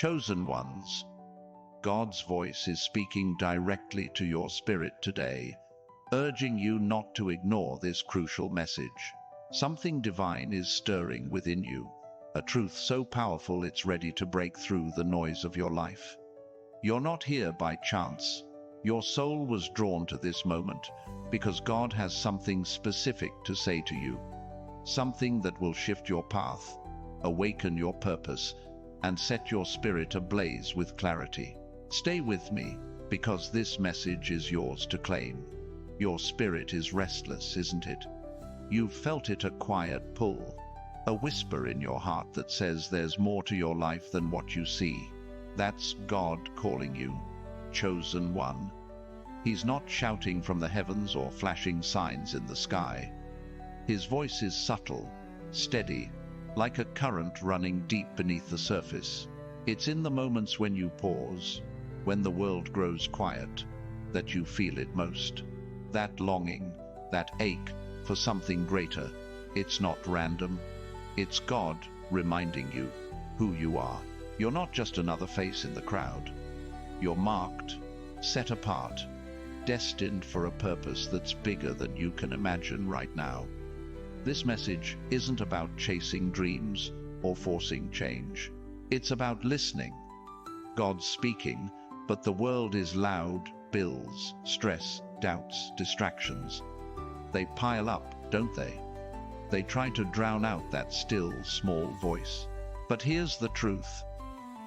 Chosen ones, God's voice is speaking directly to your spirit today, urging you not to ignore this crucial message. Something divine is stirring within you, a truth so powerful it's ready to break through the noise of your life. You're not here by chance. Your soul was drawn to this moment because God has something specific to say to you. Something that will shift your path, awaken your purpose, and set your spirit ablaze with clarity. Stay with me, because this message is yours to claim. Your spirit is restless, isn't it? You've felt it, a quiet pull, a whisper in your heart that says there's more to your life than what you see. That's God calling you, chosen one. He's not shouting from the heavens or flashing signs in the sky. His voice is subtle, steady, like a current running deep beneath the surface. It's in the moments when you pause, when the world grows quiet, that you feel it most. That longing, that ache for something greater. It's not random. It's God reminding you who you are. You're not just another face in the crowd. You're marked, set apart, destined for a purpose that's bigger than you can imagine right now. This message isn't about chasing dreams or forcing change. It's about listening. God's speaking, but the world is loud. Bills, stress, doubts, distractions. They pile up, don't they? They try to drown out that still, small voice. But here's the truth.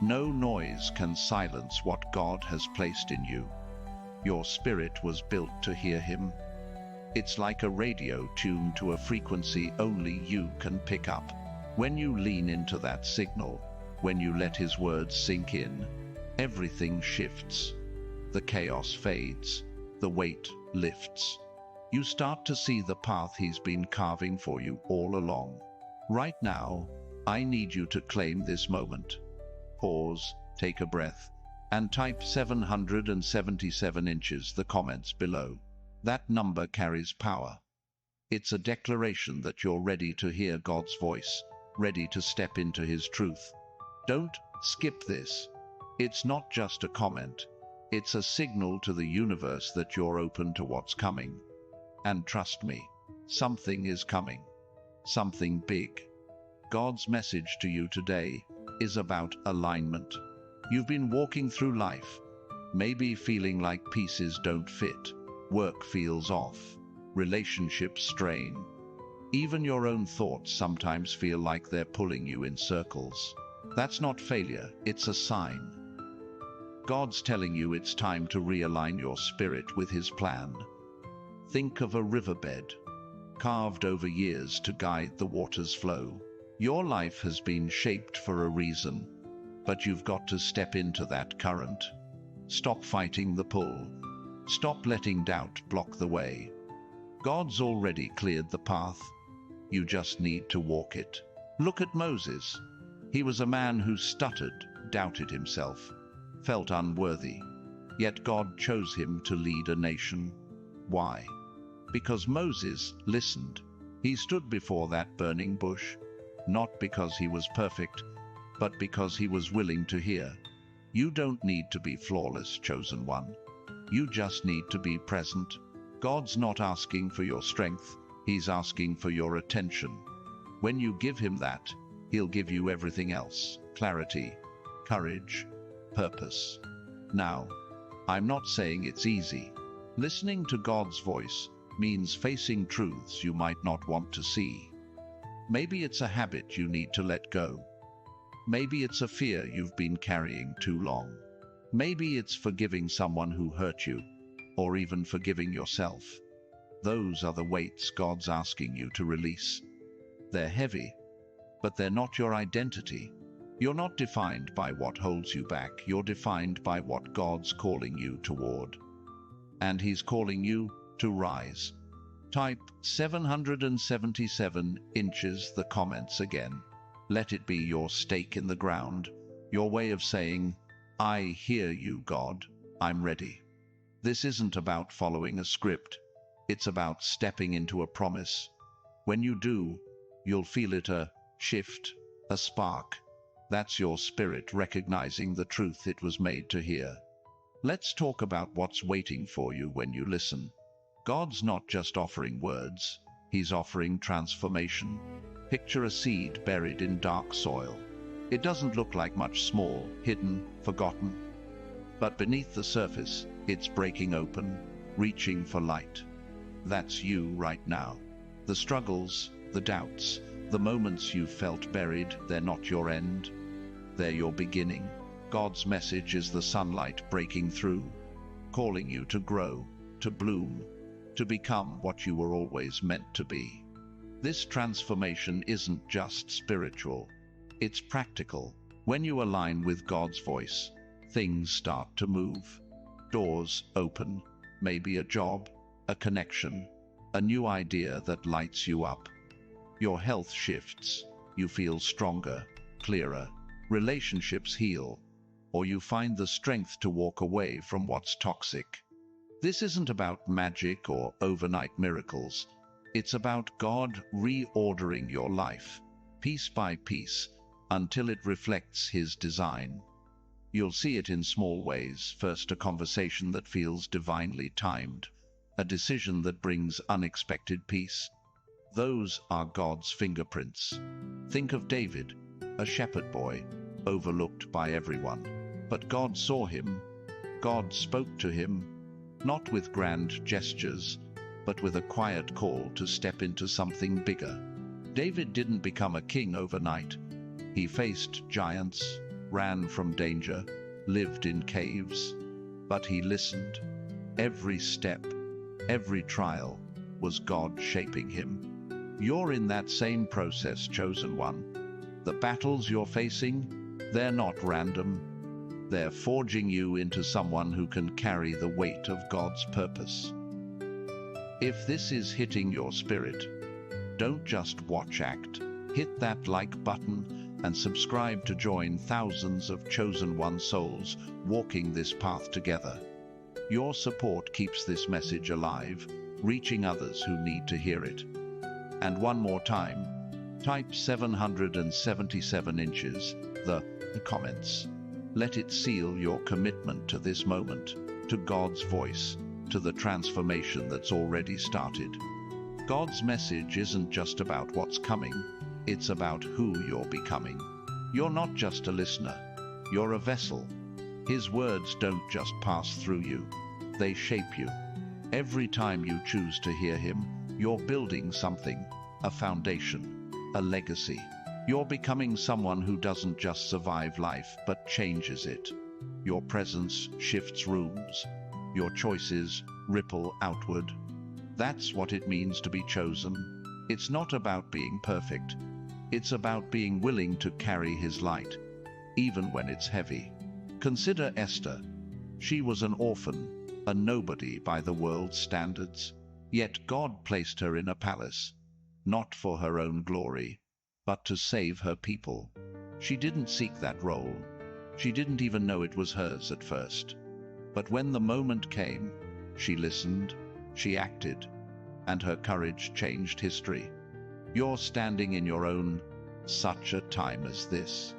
No noise can silence what God has placed in you. Your spirit was built to hear Him. It's like a radio tuned to a frequency only you can pick up. When you lean into that signal, when you let His words sink in, everything shifts. The chaos fades, the weight lifts. You start to see the path He's been carving for you all along. Right now, I need you to claim this moment. Pause, take a breath, and type 777 inches the comments below. That number carries power. It's a declaration that you're ready to hear God's voice, ready to step into His truth. Don't skip this. It's not just a comment. It's a signal to the universe that you're open to what's coming. And trust me, something is coming. Something big. God's message to you today is about alignment. You've been walking through life, maybe feeling like pieces don't fit. Work feels off. Relationships strain. Even your own thoughts sometimes feel like they're pulling you in circles. That's not failure, it's a sign. God's telling you it's time to realign your spirit with His plan. Think of a riverbed, carved over years to guide the water's flow. Your life has been shaped for a reason, but you've got to step into that current. Stop fighting the pull. Stop letting doubt block the way. God's already cleared the path. You just need to walk it. Look at Moses. He was a man who stuttered, doubted himself, felt unworthy. Yet God chose him to lead a nation. Why? Because Moses listened. He stood before that burning bush, not because he was perfect, but because he was willing to hear. You don't need to be flawless, chosen one. You just need to be present. God's not asking for your strength, He's asking for your attention. When you give Him that, He'll give you everything else: clarity, courage, purpose. Now, I'm not saying it's easy. Listening to God's voice means facing truths you might not want to see. Maybe it's a habit you need to let go. Maybe it's a fear you've been carrying too long. Maybe it's forgiving someone who hurt you, or even forgiving yourself. Those are the weights God's asking you to release. They're heavy, but they're not your identity. You're not defined by what holds you back. You're defined by what God's calling you toward. And He's calling you to rise. Type 777 inches the comments again. Let it be your stake in the ground, your way of saying, I hear you, God, I'm ready. This isn't about following a script. It's about stepping into a promise. When you do, you'll feel it, a shift, a spark. That's your spirit recognizing the truth it was made to hear. Let's talk about what's waiting for you when you listen. God's not just offering words, He's offering transformation. Picture a seed buried in dark soil. It doesn't look like much, small, hidden, forgotten. But beneath the surface, it's breaking open, reaching for light. That's you right now. The struggles, the doubts, the moments you've felt buried, they're not your end. They're your beginning. God's message is the sunlight breaking through, calling you to grow, to bloom, to become what you were always meant to be. This transformation isn't just spiritual, it's practical. When you align with God's voice, things start to move. Doors open, maybe a job, a connection, a new idea that lights you up. Your health shifts, you feel stronger, clearer, relationships heal, or you find the strength to walk away from what's toxic. This isn't about magic or overnight miracles. It's about God reordering your life, piece by piece, until it reflects His design. You'll see it in small ways. First, a conversation that feels divinely timed, a decision that brings unexpected peace. Those are God's fingerprints. Think of David, a shepherd boy, overlooked by everyone. But God saw him. God spoke to him, not with grand gestures, but with a quiet call to step into something bigger. David didn't become a king overnight. He faced giants, ran from danger, lived in caves, but he listened. Every step, every trial was God shaping him. You're in that same process, chosen one. The battles you're facing, they're not random. They're forging you into someone who can carry the weight of God's purpose. If this is hitting your spirit, don't just watch act. Hit that like button and subscribe to join thousands of chosen one souls walking this path together. Your support keeps this message alive, reaching others who need to hear it. And one more time, type 777 inches, the comments. Let it seal your commitment to this moment, to God's voice, to the transformation that's already started. God's message isn't just about what's coming, it's about who you're becoming. You're not just a listener, you're a vessel. His words don't just pass through you, they shape you. Every time you choose to hear Him, you're building something, a foundation, a legacy. You're becoming someone who doesn't just survive life, but changes it. Your presence shifts rooms. Your choices ripple outward. That's what it means to be chosen. It's not about being perfect. It's about being willing to carry His light, even when it's heavy. Consider Esther. She was an orphan, a nobody by the world's standards. Yet God placed her in a palace, not for her own glory, but to save her people. She didn't seek that role. She didn't even know it was hers at first. But when the moment came, she listened, she acted, and her courage changed history. You're standing in your own such a time as this.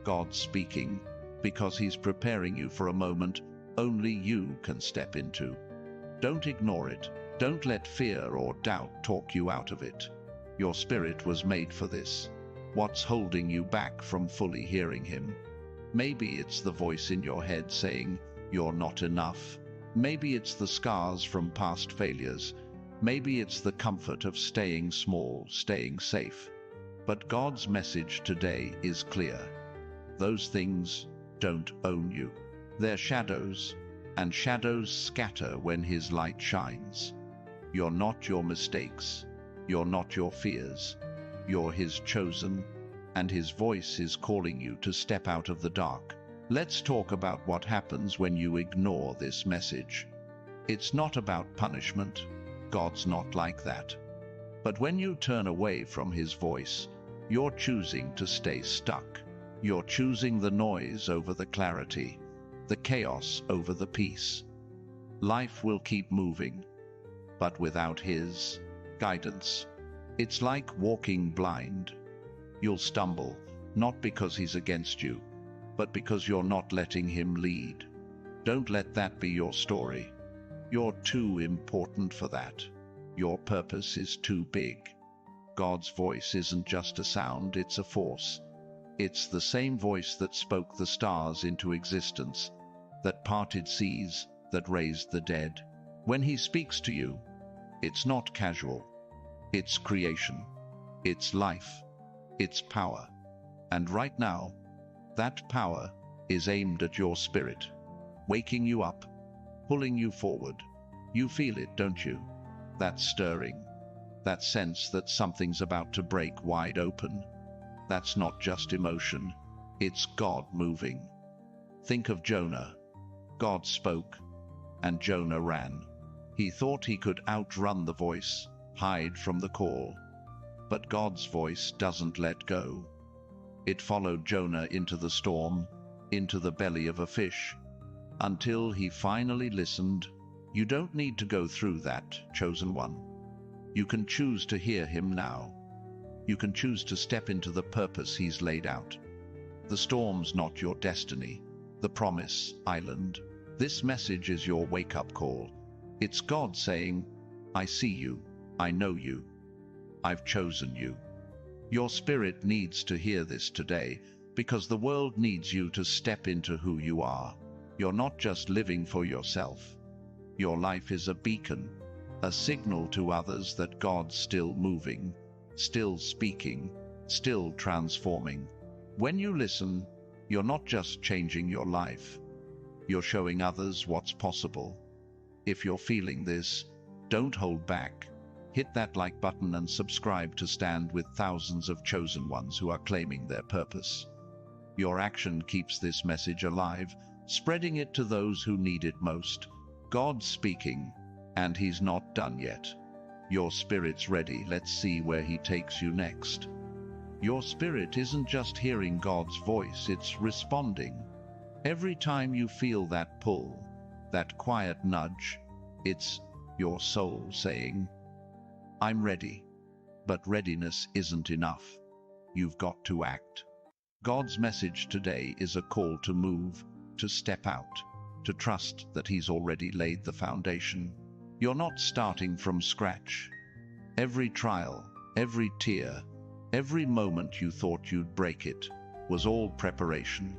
God speaking, because He's preparing you for a moment only you can step into. Don't ignore it. Don't let fear or doubt talk you out of it. Your spirit was made for this. What's holding you back from fully hearing Him? Maybe it's the voice in your head saying, "You're not enough." Maybe it's the scars from past failures. Maybe it's the comfort of staying small, staying safe. But God's message today is clear. Those things don't own you. They're shadows, and shadows scatter when His light shines. You're not your mistakes. You're not your fears. You're His chosen, and His voice is calling you to step out of the dark. Let's talk about what happens when you ignore this message. It's not about punishment. God's not like that. But when you turn away from His voice, you're choosing to stay stuck. You're choosing the noise over the clarity, the chaos over the peace. Life will keep moving, but without His guidance, it's like walking blind. You'll stumble, not because he's against you, but because you're not letting him lead. Don't let that be your story. You're too important for that. Your purpose is too big. God's voice isn't just a sound, it's a force. It's the same voice that spoke the stars into existence, that parted seas, that raised the dead. When he speaks to you, it's not casual. It's creation. It's life. It's power. And right now, that power is aimed at your spirit, waking you up, pulling you forward. You feel it, don't you? That stirring, that sense that something's about to break wide open. That's not just emotion, it's God moving. Think of Jonah. God spoke, and Jonah ran. He thought he could outrun the voice, hide from the call. But God's voice doesn't let go. It followed Jonah into the storm, into the belly of a fish, until he finally listened. You don't need to go through that, chosen one. You can choose to hear him now. You can choose to step into the purpose he's laid out. The storm's not your destiny, the promise island. This message is your wake-up call. It's God saying, I see you, I know you, I've chosen you. Your spirit needs to hear this today, because the world needs you to step into who you are. You're not just living for yourself. Your life is a beacon, a signal to others that God's still moving, still speaking, still transforming. When you listen, you're not just changing your life, you're showing others what's possible. If you're feeling this, don't hold back. Hit that like button and subscribe to stand with thousands of chosen ones who are claiming their purpose. Your action keeps this message alive, spreading it to those who need it most. God's speaking, and he's not done yet. Your spirit's ready. Let's see where he takes you next. Your spirit isn't just hearing God's voice, it's responding. Every time you feel that pull, that quiet nudge, it's your soul saying, I'm ready. But readiness isn't enough. You've got to act. God's message today is a call to move, to step out, to trust that he's already laid the foundation. You're not starting from scratch. Every trial, every tear, every moment you thought you'd break it was all preparation.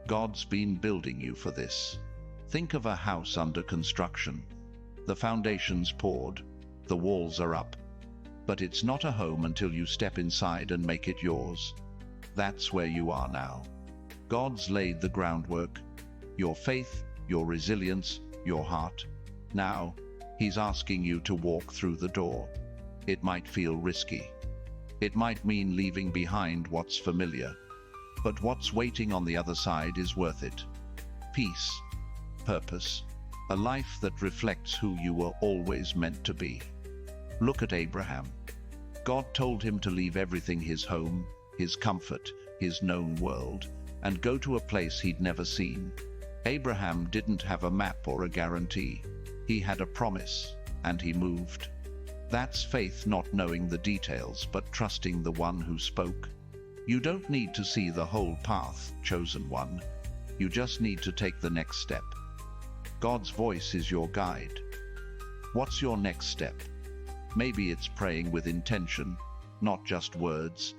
God's been building you for this. Think of a house under construction. The foundation's poured, the walls are up, but it's not a home until you step inside and make it yours. That's where you are now. God's laid the groundwork, your faith, your resilience, your heart. Now, he's asking you to walk through the door. It might feel risky. It might mean leaving behind what's familiar. But what's waiting on the other side is worth it. Peace, purpose, a life that reflects who you were always meant to be. Look at Abraham. God told him to leave everything, his home, his comfort, his known world, and go to a place he'd never seen. Abraham didn't have a map or a guarantee. He had a promise, and he moved. That's faith, not knowing the details, but trusting the one who spoke. You don't need to see the whole path, chosen one. You just need to take the next step. God's voice is your guide. What's your next step? Maybe it's praying with intention, not just words,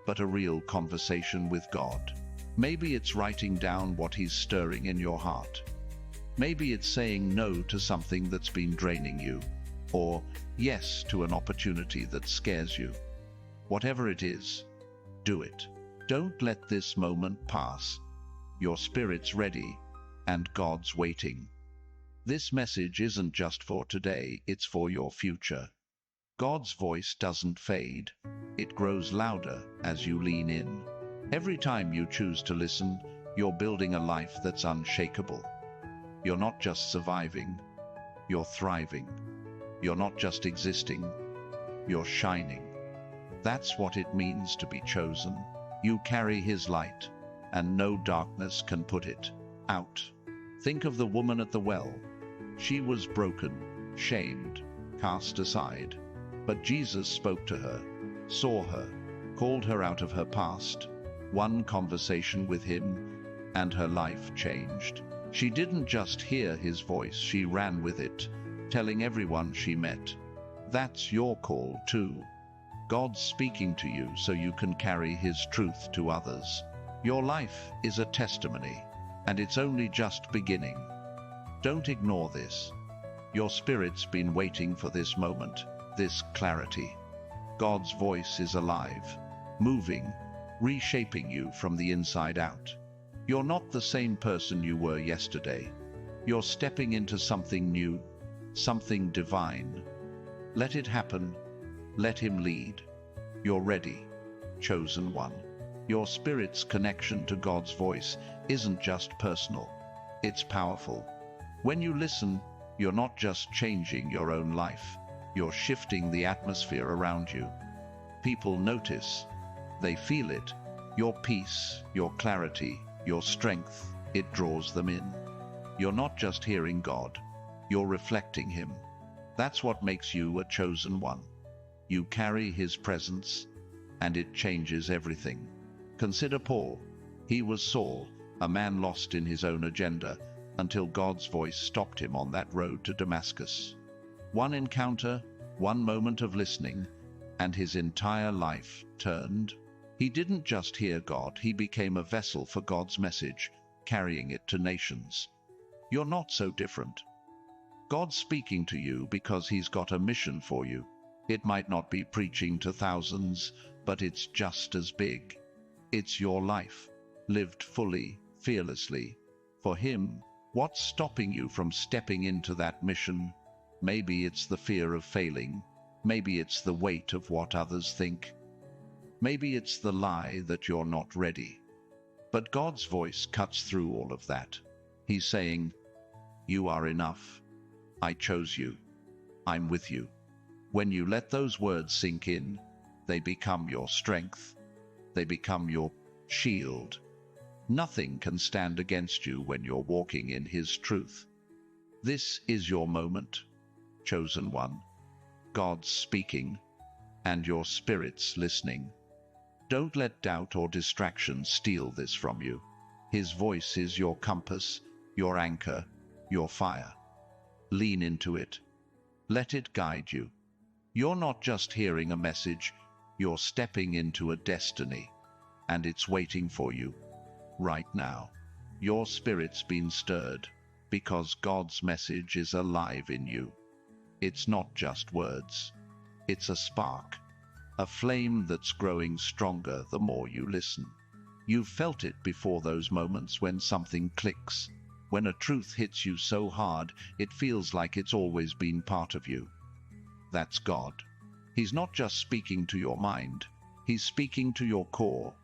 but a real conversation with God. Maybe it's writing down what he's stirring in your heart. Maybe it's saying no to something that's been draining you, or yes to an opportunity that scares you. Whatever it is, do it. Don't let this moment pass. Your spirit's ready, and God's waiting. This message isn't just for today, it's for your future. God's voice doesn't fade. It grows louder as you lean in. Every time you choose to listen, you're building a life that's unshakable. You're not just surviving, you're thriving. You're not just existing, you're shining. That's what it means to be chosen. You carry his light, and no darkness can put it out. Think of the woman at the well. She was broken, shamed, cast aside. But Jesus spoke to her, saw her, called her out of her past. one conversation with him, and her life changed. She didn't just hear his voice, she ran with it, telling everyone she met. That's your call too. God's speaking to you so you can carry his truth to others. Your life is a testimony, and it's only just beginning. Don't ignore this. Your spirit's been waiting for this moment, this clarity. God's voice is alive, moving, reshaping you from the inside out. You're not the same person you were yesterday. You're stepping into something new, something divine. Let it happen. Let him lead. You're ready, chosen one. Your spirit's connection to God's voice isn't just personal. It's powerful. When you listen, you're not just changing your own life. You're shifting the atmosphere around you. People notice. They feel it. Your peace, your clarity, your strength, it draws them in. You're not just hearing God. You're reflecting him. That's what makes you a chosen one. You carry his presence, and it changes everything. Consider Paul. He was Saul, a man lost in his own agenda, until God's voice stopped him on that road to Damascus. One encounter, one moment of listening, and his entire life turned. He didn't just hear God, he became a vessel for God's message, carrying it to nations. You're not so different. God's speaking to you because he's got a mission for you. It might not be preaching to thousands, but it's just as big. It's your life, lived fully, fearlessly. For him, what's stopping you from stepping into that mission? Maybe it's the fear of failing. Maybe it's the weight of what others think. Maybe it's the lie that you're not ready. But God's voice cuts through all of that. He's saying, you are enough. I chose you. I'm with you. When you let those words sink in, they become your strength. They become your shield. Nothing can stand against you when you're walking in his truth. This is your moment, chosen one. God's speaking, and your spirit's listening. Don't let doubt or distraction steal this from you. His voice is your compass, your anchor, your fire. Lean into it. Let it guide you. You're not just hearing a message, you're stepping into a destiny, and it's waiting for you. Right now, your spirit's been stirred, because God's message is alive in you. It's not just words. It's a spark, a flame that's growing stronger the more you listen. You've felt it before, those moments when something clicks, when a truth hits you so hard it feels like it's always been part of you. That's God. He's not just speaking to your mind, he's speaking to your core,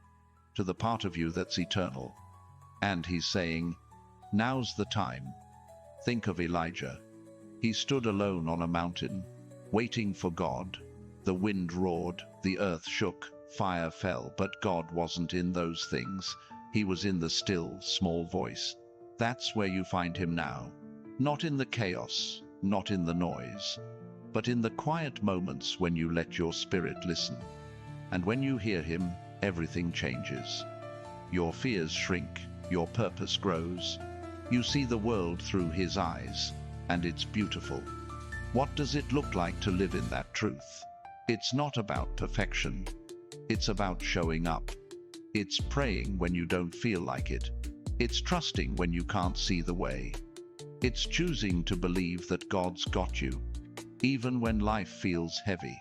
to the part of you that's eternal. And he's saying, now's the time. Think of Elijah. He stood alone on a mountain, waiting for God. The wind roared, the earth shook, fire fell, but God wasn't in those things. He was in the still, small voice. That's where you find him now. Not in the chaos, not in the noise, but in the quiet moments when you let your spirit listen. And when you hear him, everything changes. Your fears shrink, your purpose grows. You see the world through his eyes, and it's beautiful. What does it look like to live in that truth? It's not about perfection. It's about showing up. It's praying when you don't feel like it. It's trusting when you can't see the way. It's choosing to believe that God's got you, even when life feels heavy.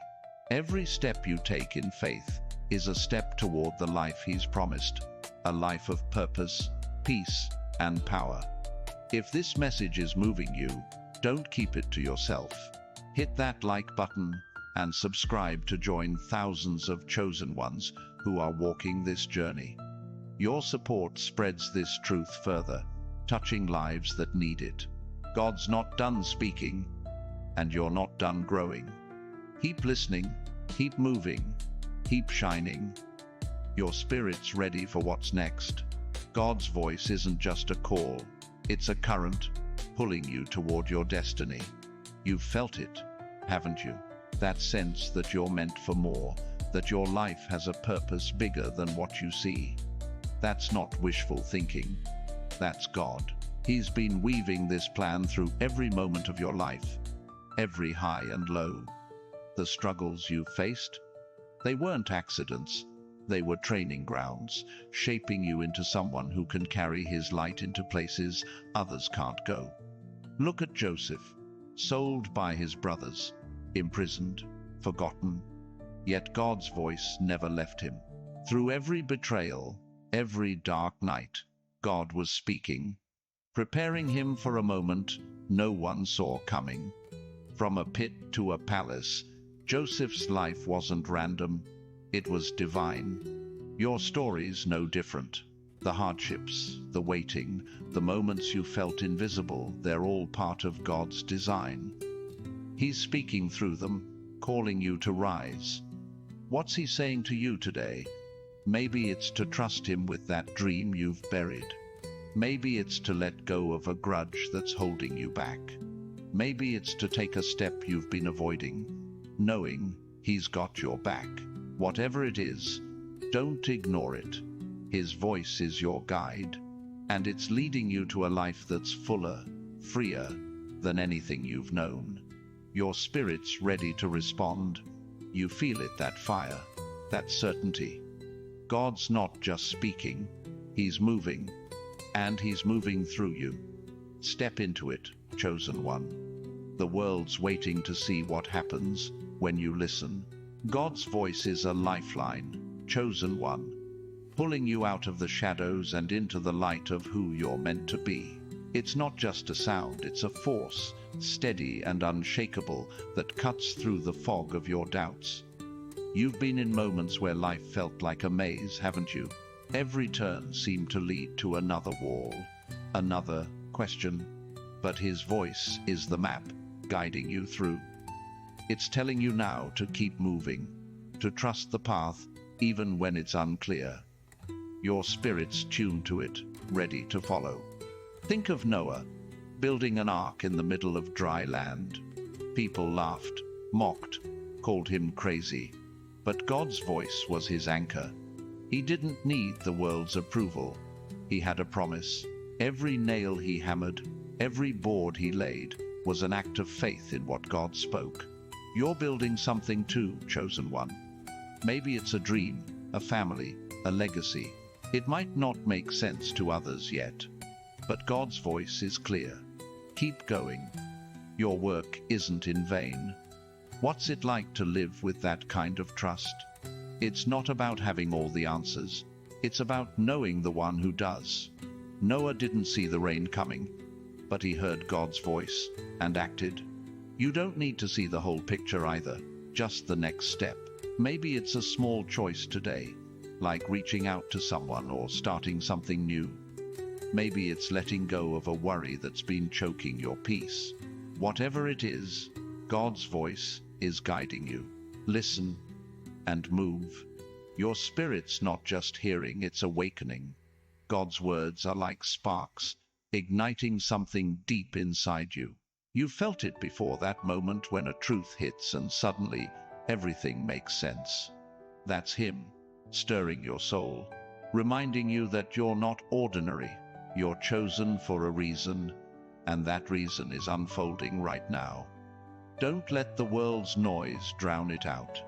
Every step you take in faith is a step toward the life he's promised, a life of purpose, peace, and power. If this message is moving you, don't keep it to yourself. Hit that like button and subscribe to join thousands of chosen ones who are walking this journey. Your support spreads this truth further, touching lives that need it. God's not done speaking, and you're not done growing. Keep listening, keep moving, keep shining. Your spirit's ready for what's next. God's voice isn't just a call, it's a current, pulling you toward your destiny. You've felt it, haven't you? That sense that you're meant for more, that your life has a purpose bigger than what you see. That's not wishful thinking. That's God. He's been weaving this plan through every moment of your life, every high and low. The struggles you've faced, they weren't accidents. They were training grounds, shaping you into someone who can carry his light into places others can't go. Look at Joseph, sold by his brothers, imprisoned, forgotten, yet God's voice never left him. Through every betrayal, every dark night, God was speaking, preparing him for a moment no one saw coming. From a pit to a palace, Joseph's life wasn't random, it was divine. Your story's no different. The hardships, the waiting, the moments you felt invisible, they're all part of God's design. He's speaking through them, calling you to rise. What's he saying to you today? Maybe it's to trust him with that dream you've buried. Maybe it's to let go of a grudge that's holding you back. Maybe it's to take a step you've been avoiding, knowing he's got your back. Whatever it is, don't ignore it. His voice is your guide, and it's leading you to a life that's fuller, freer than anything you've known. Your spirit's ready to respond. You feel it, that fire, that certainty. God's not just speaking, he's moving, and he's moving through you. Step into it, chosen one. The world's waiting to see what happens when you listen. God's voice is a lifeline, chosen one, pulling you out of the shadows and into the light of who you're meant to be. It's not just a sound, it's a force, steady and unshakable, that cuts through the fog of your doubts. You've been in moments where life felt like a maze, haven't you? Every turn seemed to lead to another wall, another question. But his voice is the map, guiding you through. It's telling you now to keep moving, to trust the path, even when it's unclear. Your spirit's tuned to it, ready to follow. Think of Noah, building an ark in the middle of dry land. People laughed, mocked, called him crazy. But God's voice was his anchor. He didn't need the world's approval. He had a promise. Every nail he hammered, every board he laid, was an act of faith in what God spoke. You're building something too, chosen one. Maybe it's a dream, a family, a legacy. It might not make sense to others yet, but God's voice is clear. Keep going. Your work isn't in vain. What's it like to live with that kind of trust? It's not about having all the answers. It's about knowing the one who does. Noah didn't see the rain coming, but he heard God's voice and acted. You don't need to see the whole picture either, just the next step. Maybe it's a small choice today, like reaching out to someone or starting something new. Maybe it's letting go of a worry that's been choking your peace. Whatever it is, God's voice is guiding you. Listen and move. Your spirit's not just hearing, it's awakening. God's words are like sparks, igniting something deep inside you. You've felt it before, that moment when a truth hits and suddenly everything makes sense. That's him, stirring your soul, reminding you that you're not ordinary. You're chosen for a reason, and that reason is unfolding right now. Don't let the world's noise drown it out.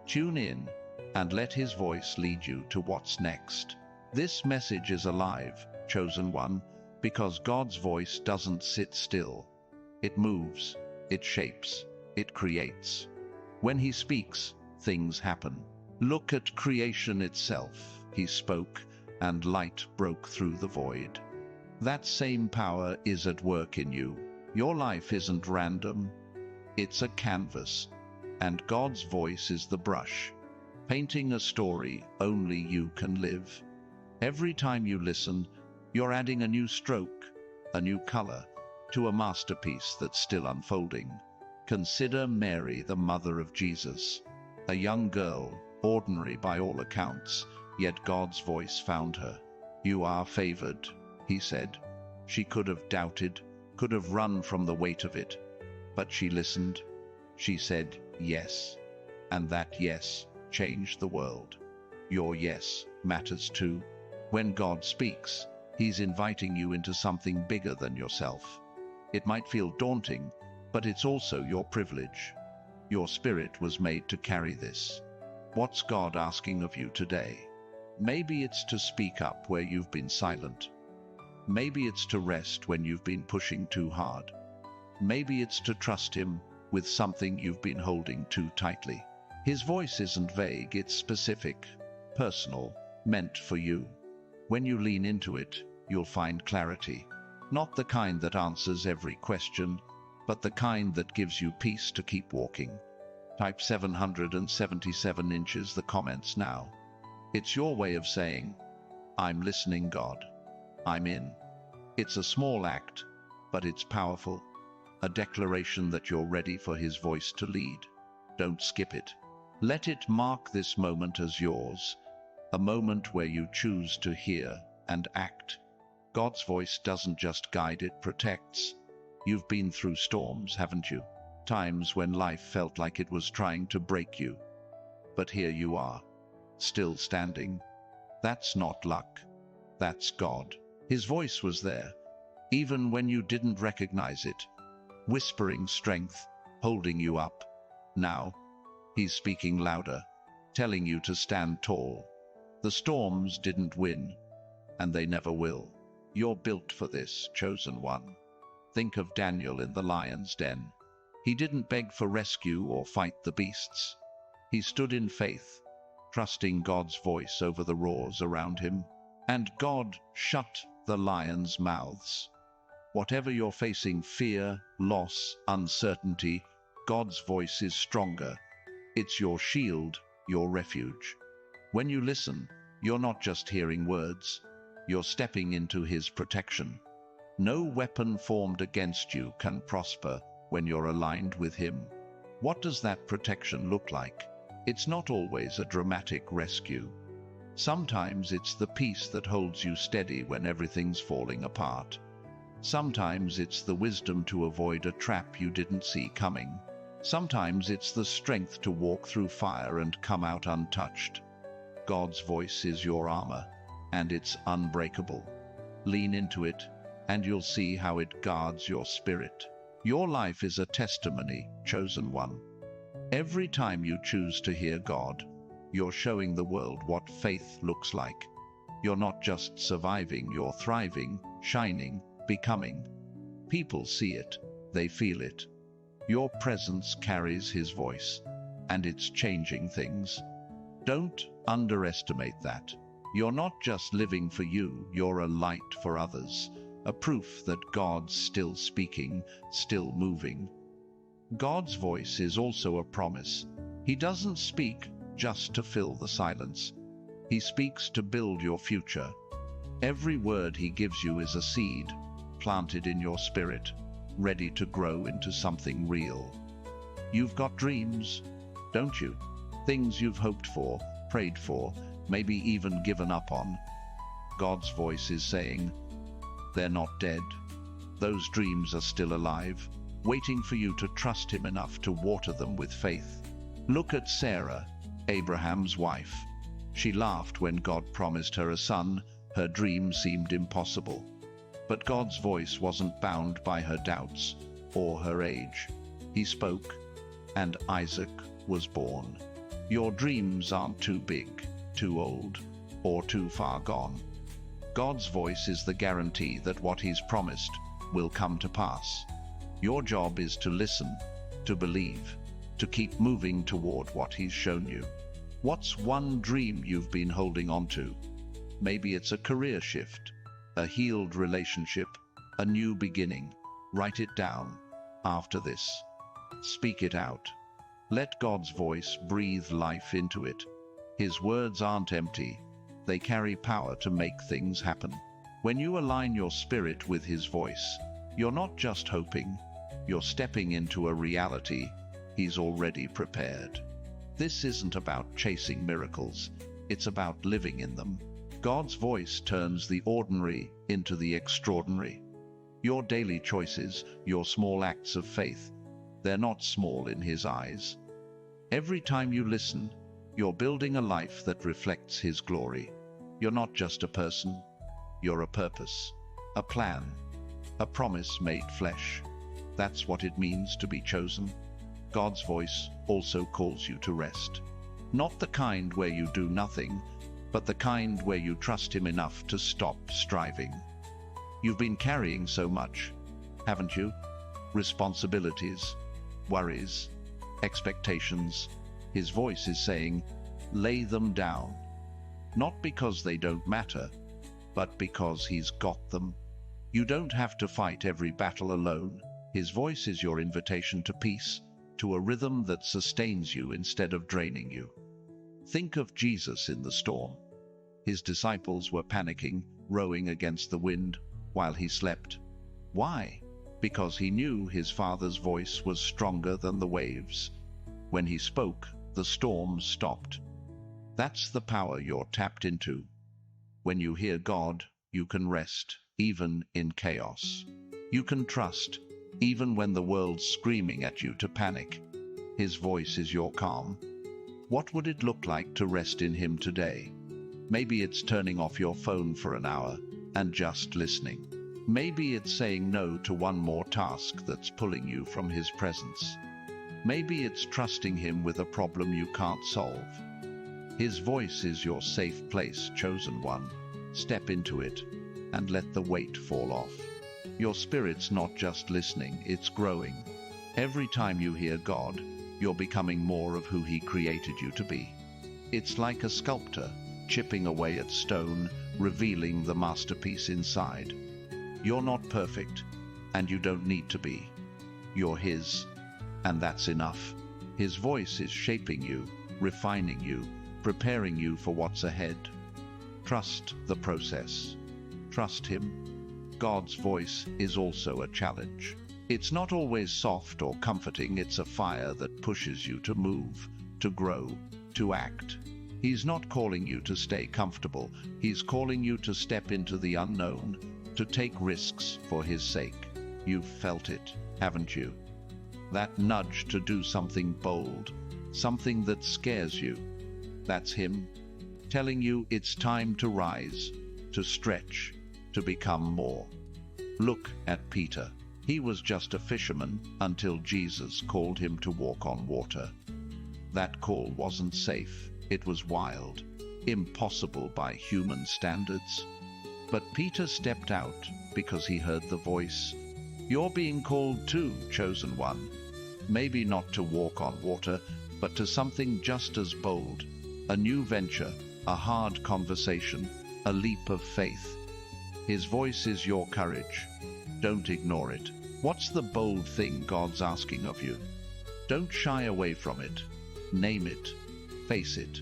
Tune in and let his voice lead you to what's next. This message is alive, chosen one, because God's voice doesn't sit still. It moves, it shapes, it creates. When he speaks, things happen. Look at creation itself. He spoke, and light broke through the void. That same power is at work in you. Your life isn't random. It's a canvas, and God's voice is the brush, painting a story only you can live. Every time you listen, you're adding a new stroke, a new color, to a masterpiece that's still unfolding. Consider Mary, the mother of Jesus, a young girl, ordinary by all accounts, yet God's voice found her. You are favored, he said. She could have doubted, could have run from the weight of it, but she listened. She said yes, and that yes changed the world. Your yes matters too. When God speaks, He's inviting you into something bigger than yourself. It might feel daunting, but it's also your privilege. Your spirit was made to carry this. What's God asking of you today? Maybe it's to speak up where you've been silent. Maybe it's to rest when you've been pushing too hard. Maybe it's to trust Him with something you've been holding too tightly. His voice isn't vague, it's specific, personal, meant for you. When you lean into it, you'll find clarity. Not the kind that answers every question, but the kind that gives you peace to keep walking. Type 777 inches the comments now. It's your way of saying, I'm listening, God. I'm in. It's a small act, but it's powerful. A declaration that you're ready for His voice to lead. Don't skip it. Let it mark this moment as yours, a moment where you choose to hear and act. God's voice doesn't just guide, it protects. You've been through storms, haven't you? Times when life felt like it was trying to break you. But here you are, still standing. That's not luck. That's God. His voice was there, even when you didn't recognize it, whispering strength, holding you up. Now, He's speaking louder, telling you to stand tall. The storms didn't win, and they never will. You're built for this, chosen one. Think of Daniel in the lion's den. He didn't beg for rescue or fight the beasts. He stood in faith, trusting God's voice over the roars around him. And God shut the lions' mouths. Whatever you're facing, fear, loss, uncertainty, God's voice is stronger. It's your shield, your refuge. When you listen, you're not just hearing words, you're stepping into His protection. No weapon formed against you can prosper when you're aligned with Him. What does that protection look like? It's not always a dramatic rescue. Sometimes it's the peace that holds you steady when everything's falling apart. Sometimes it's the wisdom to avoid a trap you didn't see coming. Sometimes it's the strength to walk through fire and come out untouched. God's voice is your armor, and it's unbreakable. Lean into it, and you'll see how it guards your spirit. Your life is a testimony, chosen one. Every time you choose to hear God, you're showing the world what faith looks like. You're not just surviving, you're thriving, shining, becoming. People see it, they feel it. Your presence carries His voice, and it's changing things. Don't underestimate that. You're not just living for you, you're a light for others, a proof that God's still speaking, still moving. God's voice is also a promise. He doesn't speak just to fill the silence. He speaks to build your future. Every word He gives you is a seed, planted in your spirit, ready to grow into something real. You've got dreams, don't you? Things you've hoped for, prayed for, maybe even given up on. God's voice is saying, they're not dead. Those dreams are still alive, waiting for you to trust Him enough to water them with faith. Look at Sarah, Abraham's wife. She laughed when God promised her a son. Her dream seemed impossible. But God's voice wasn't bound by her doubts or her age. He spoke, and Isaac was born. Your dreams aren't too big, too old, or too far gone. God's voice is the guarantee that what He's promised will come to pass. Your job is to listen, to believe, to keep moving toward what He's shown you. What's one dream you've been holding on to? Maybe it's a career shift, a healed relationship, a new beginning. Write it down. After this, speak it out. Let God's voice breathe life into it. His words aren't empty. They carry power to make things happen. When you align your spirit with His voice, you're not just hoping, you're stepping into a reality He's already prepared. This isn't about chasing miracles, it's about living in them. God's voice turns the ordinary into the extraordinary. Your daily choices, your small acts of faith, they're not small in His eyes. Every time you listen, you're building a life that reflects His glory. You're not just a person, you're a purpose, a plan, a promise made flesh. That's what it means to be chosen. God's voice also calls you to rest. Not the kind where you do nothing, but the kind where you trust Him enough to stop striving. You've been carrying so much, haven't you? Responsibilities, worries, expectations. His voice is saying, lay them down. Not because they don't matter, but because He's got them. You don't have to fight every battle alone. His voice is your invitation to peace, to a rhythm that sustains you instead of draining you. Think of Jesus in the storm. His disciples were panicking, rowing against the wind, while He slept. Why? Because He knew His Father's voice was stronger than the waves. When He spoke, the storm stopped. That's the power you're tapped into. When you hear God, you can rest, even in chaos. You can trust, even when the world's screaming at you to panic. His voice is your calm. What would it look like to rest in Him today? Maybe it's turning off your phone for an hour and just listening. Maybe it's saying no to one more task that's pulling you from His presence. Maybe it's trusting Him with a problem you can't solve. His voice is your safe place, chosen one. Step into it and let the weight fall off. Your spirit's not just listening, it's growing. Every time you hear God, you're becoming more of who He created you to be. It's like a sculptor chipping away at stone, revealing the masterpiece inside. You're not perfect, and you don't need to be. You're His, and that's enough. His voice is shaping you, refining you, preparing you for what's ahead. Trust the process. Trust Him. God's voice is also a challenge. It's not always soft or comforting. It's a fire that pushes you to move, to grow, to act. He's not calling you to stay comfortable. He's calling you to step into the unknown, to take risks for His sake. You've felt it, haven't you? That nudge to do something bold, something that scares you. That's Him, telling you it's time to rise, to stretch, to become more. Look at Peter. He was just a fisherman until Jesus called him to walk on water. That call wasn't safe. It was wild, impossible by human standards. But Peter stepped out because he heard the voice. You're being called too, chosen one. Maybe not to walk on water, but to something just as bold. A new venture, a hard conversation, a leap of faith. His voice is your courage. Don't ignore it. What's the bold thing God's asking of you? Don't shy away from it. Name it. Face it.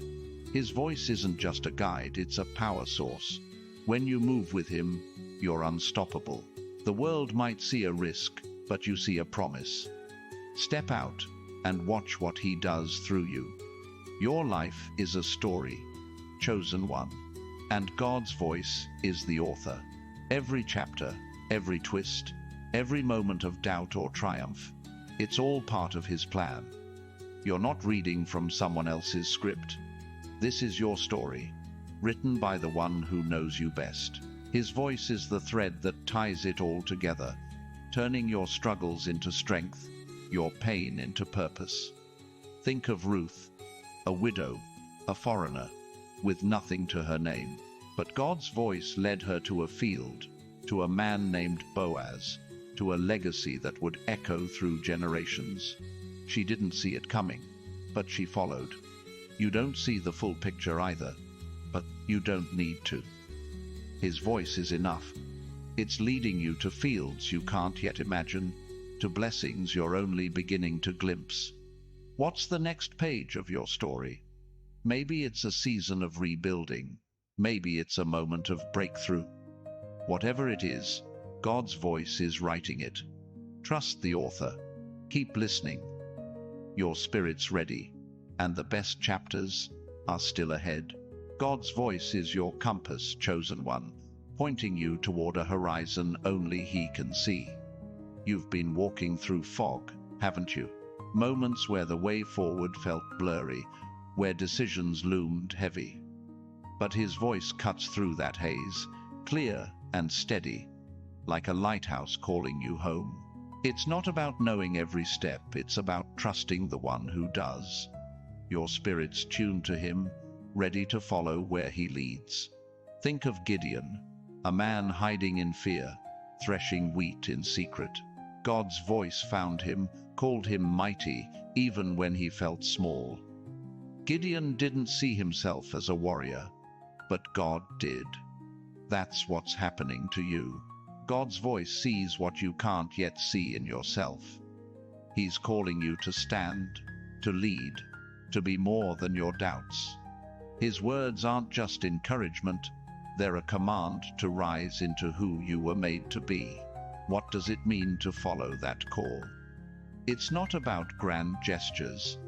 His voice isn't just a guide, it's a power source. When you move with Him, you're unstoppable. The world might see a risk, but you see a promise. Step out and watch what He does through you. Your life is a story, chosen one, and God's voice is the author. Every chapter, every twist, every moment of doubt or triumph, it's all part of His plan. You're not reading from someone else's script. This is your story, written by the one who knows you best. His voice is the thread that ties it all together, turning your struggles into strength, your pain into purpose. Think of Ruth, a widow, a foreigner, with nothing to her name. But God's voice led her to a field, to a man named Boaz, to a legacy that would echo through generations. She didn't see it coming, but she followed. You don't see the full picture either, but you don't need to. His voice is enough. It's leading you to fields you can't yet imagine, to blessings you're only beginning to glimpse. What's the next page of your story? Maybe it's a season of rebuilding. Maybe it's a moment of breakthrough. Whatever it is, God's voice is writing it. Trust the author. Keep listening. Your spirit's ready, and the best chapters are still ahead. God's voice is your compass, chosen one, pointing you toward a horizon only He can see. You've been walking through fog, haven't you? Moments where the way forward felt blurry, where decisions loomed heavy. But his voice cuts through that haze, clear and steady, like a lighthouse calling you home. It's not about knowing every step, it's about trusting the one who does. Your spirit's tuned to him, ready to follow where he leads. Think of Gideon, a man hiding in fear, threshing wheat in secret. God's voice found him, called him mighty, even when he felt small. Gideon didn't see himself as a warrior, but God did. That's what's happening to you. God's voice sees what you can't yet see in yourself. He's calling you to stand, to lead, to be more than your doubts. His words aren't just encouragement, they're a command to rise into who you were made to be. What does it mean to follow that call? It's not about grand gestures.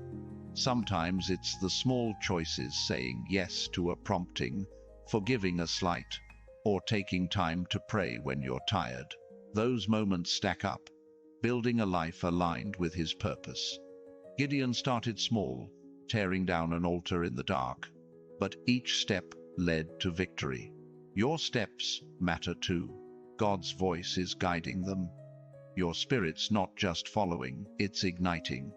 Sometimes it's the small choices, saying yes to a prompting, forgiving a slight, or taking time to pray when you're tired. Those moments stack up, building a life aligned with his purpose. Gideon started small, tearing down an altar in the dark, but each step led to victory. Your steps matter too. God's voice is guiding them. Your spirit's not just following, it's igniting.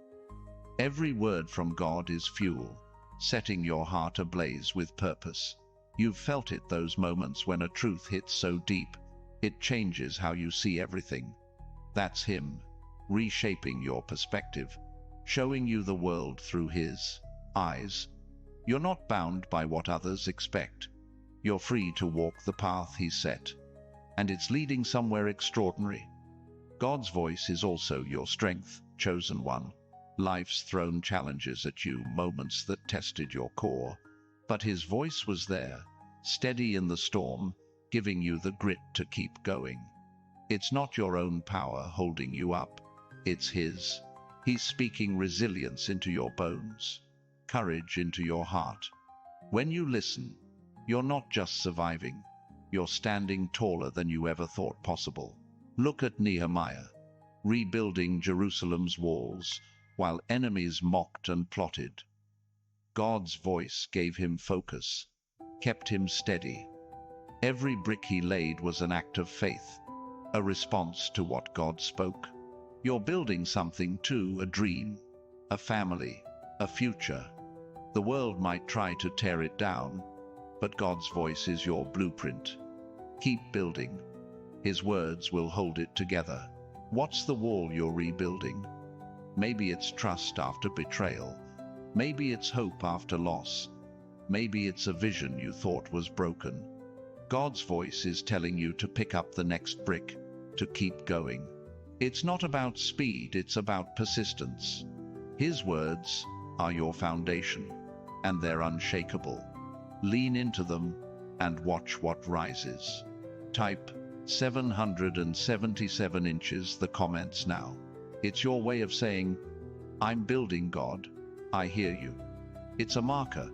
Every word from God is fuel, setting your heart ablaze with purpose. You've felt it, those moments when a truth hits so deep, it changes how you see everything. That's him, reshaping your perspective, showing you the world through his eyes. You're not bound by what others expect. You're free to walk the path he set, and it's leading somewhere extraordinary. God's voice is also your strength, chosen one. Life's thrown challenges at you, moments that tested your core, but his voice was there, steady in the storm, giving you the grit to keep going. It's not your own power holding you up, it's his. He's speaking resilience into your bones, courage into your heart. When you listen, you're not just surviving, you're standing taller than you ever thought possible. Look at Nehemiah, rebuilding Jerusalem's walls, while enemies mocked and plotted. God's voice gave him focus, kept him steady. Every brick he laid was an act of faith, a response to what God spoke. You're building something too, a dream, a family, a future. The world might try to tear it down, but God's voice is your blueprint. Keep building. His words will hold it together. What's the wall you're rebuilding? Maybe it's trust after betrayal. Maybe it's hope after loss. Maybe it's a vision you thought was broken. God's voice is telling you to pick up the next brick, to keep going. It's not about speed, it's about persistence. His words are your foundation, and they're unshakable. Lean into them and watch what rises. Type 777 inches the comments now. It's your way of saying, I'm building, God, I hear you. It's a marker,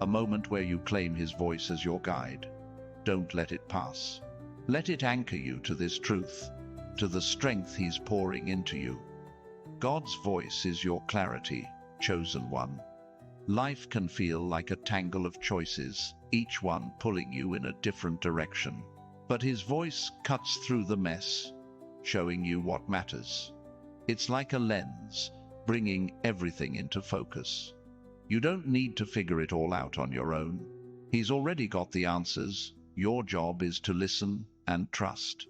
a moment where you claim his voice as your guide. Don't let it pass. Let it anchor you to this truth, to the strength he's pouring into you. God's voice is your clarity, chosen one. Life can feel like a tangle of choices, each one pulling you in a different direction. But his voice cuts through the mess, showing you what matters. It's like a lens, bringing everything into focus. You don't need to figure it all out on your own. He's already got the answers. Your job is to listen and trust.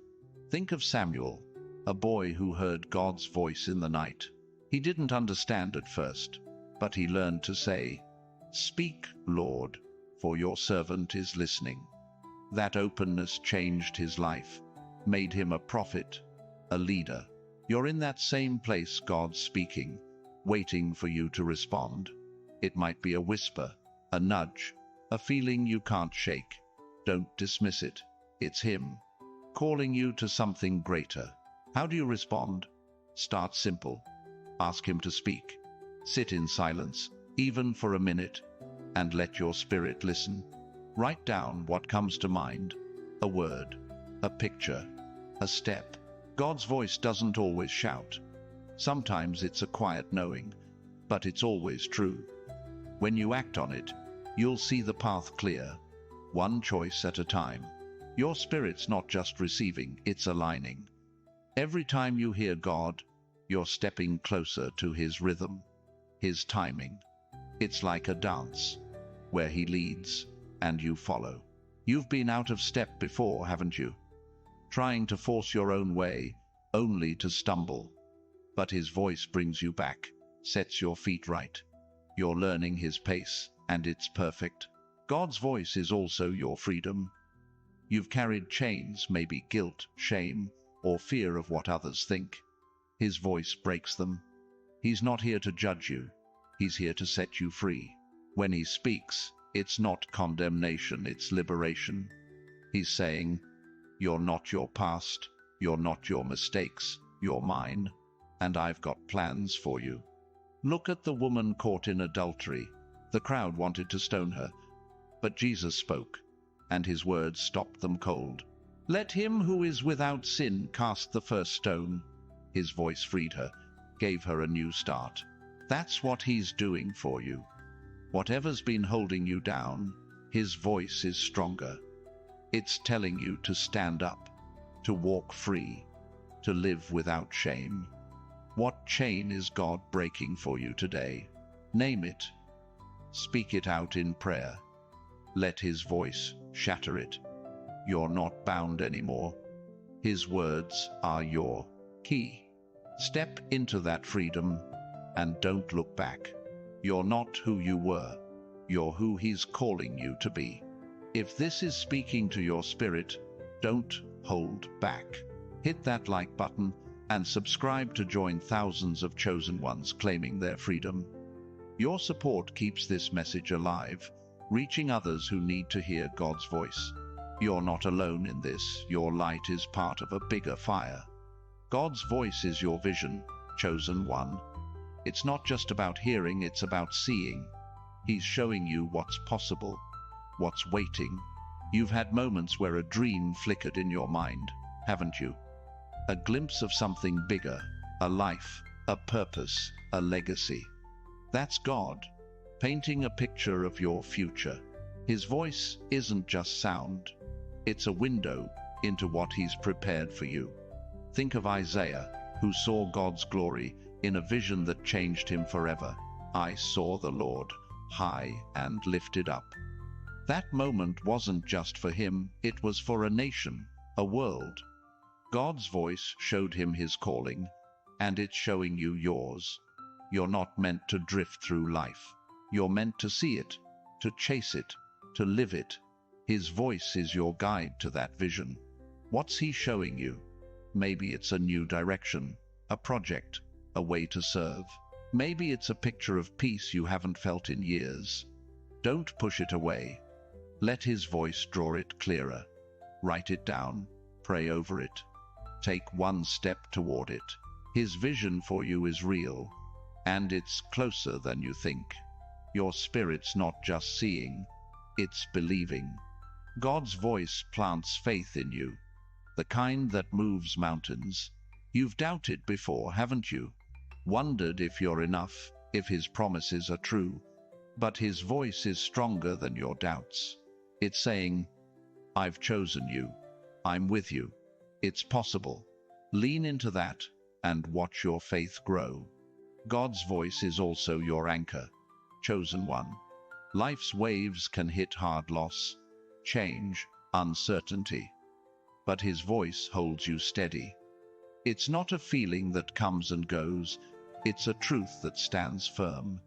Think of Samuel, a boy who heard God's voice in the night. He didn't understand at first, but he learned to say, "Speak, Lord, for your servant is listening." That openness changed his life, made him a prophet, a leader. You're in that same place, God's speaking, waiting for you to respond. It might be a whisper, a nudge, a feeling you can't shake. Don't dismiss it. It's him, calling you to something greater. How do you respond? Start simple. Ask him to speak. Sit in silence, even for a minute, and let your spirit listen. Write down what comes to mind, a word, a picture, a step. God's voice doesn't always shout. Sometimes it's a quiet knowing, but it's always true. When you act on it, you'll see the path clear, one choice at a time. Your spirit's not just receiving, it's aligning. Every time you hear God, you're stepping closer to His rhythm, His timing. It's like a dance, where He leads and you follow. You've been out of step before, haven't you? Trying to force your own way, only to stumble. But His voice brings you back, sets your feet right. You're learning His pace, and it's perfect. God's voice is also your freedom. You've carried chains, maybe guilt, shame, or fear of what others think. His voice breaks them. He's not here to judge you. He's here to set you free. When He speaks, it's not condemnation, it's liberation. He's saying, you're not your past, you're not your mistakes, you're mine, and I've got plans for you. Look at the woman caught in adultery. The crowd wanted to stone her, but Jesus spoke, and His words stopped them cold. Let him who is without sin cast the first stone. His voice freed her, gave her a new start. That's what He's doing for you. Whatever's been holding you down, His voice is stronger. It's telling you to stand up, to walk free, to live without shame. What chain is God breaking for you today? Name it. Speak it out in prayer. Let His voice shatter it. You're not bound anymore. His words are your key. Step into that freedom and don't look back. You're not who you were. You're who He's calling you to be. If this is speaking to your spirit, don't hold back. Hit that like button and subscribe to join thousands of chosen ones claiming their freedom. Your support keeps this message alive, reaching others who need to hear God's voice. You're not alone in this. Your light is part of a bigger fire. God's voice is your vision, chosen one. It's not just about hearing, it's about seeing. He's showing you what's possible, what's waiting. You've had moments where a dream flickered in your mind, haven't you? A glimpse of something bigger, a life, a purpose, a legacy. That's God, painting a picture of your future. His voice isn't just sound. It's a window into what He's prepared for you. Think of Isaiah, who saw God's glory in a vision that changed him forever. I saw the Lord, high and lifted up. That moment wasn't just for him, it was for a nation, a world. God's voice showed him His calling, and it's showing you yours. You're not meant to drift through life. You're meant to see it, to chase it, to live it. His voice is your guide to that vision. What's He showing you? Maybe it's a new direction, a project, a way to serve. Maybe it's a picture of peace you haven't felt in years. Don't push it away. Let His voice draw it clearer. Write it down, pray over it. Take one step toward it. His vision for you is real, and it's closer than you think. Your spirit's not just seeing, it's believing. God's voice plants faith in you, the kind that moves mountains. You've doubted before, haven't you? Wondered if you're enough, if His promises are true. But His voice is stronger than your doubts. It's saying, I've chosen you. I'm with you. It's possible. Lean into that and watch your faith grow. God's voice is also your anchor, chosen one. Life's waves can hit hard loss, change, uncertainty. But His voice holds you steady. It's not a feeling that comes and goes. It's a truth that stands firm.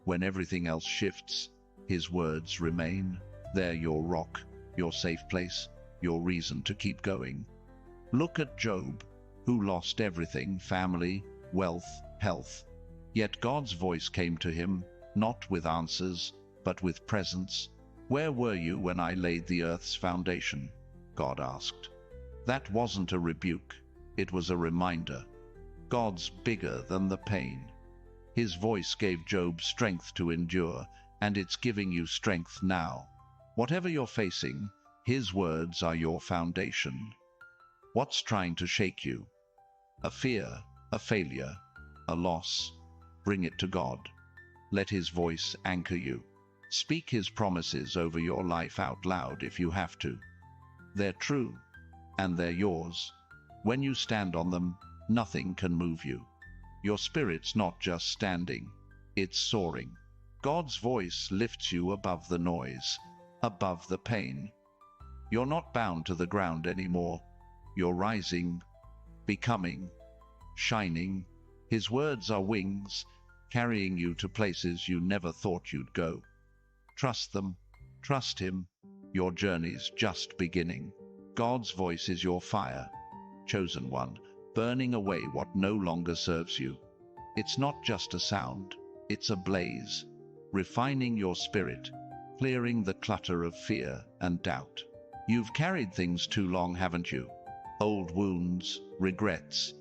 When everything else shifts, His words remain. They're your rock, your safe place, your reason to keep going. Look at Job, who lost everything, family, wealth, health. Yet God's voice came to him, not with answers, but with presence. Where were you when I laid the earth's foundation? God asked. That wasn't a rebuke. It was a reminder. God's bigger than the pain. His voice gave Job strength to endure, and it's giving you strength now. Whatever you're facing, His words are your foundation. What's trying to shake you? A fear, a failure, a loss. Bring it to God. Let His voice anchor you. Speak his promises over your life out loud if you have to. They're true, and they're yours. When you stand on them, nothing can move you. Your spirit's not just standing, it's soaring. God's voice lifts you above the noise, above the pain. You're not bound to the ground anymore. You're rising, becoming, shining. His words are wings, carrying you to places you never thought you'd go. Trust them, trust him. Your journey's just beginning. God's voice is your fire, chosen one, burning away what no longer serves you. It's not just a sound, it's a blaze, refining your spirit, clearing the clutter of fear and doubt. You've carried things too long, haven't you? Old wounds, regrets,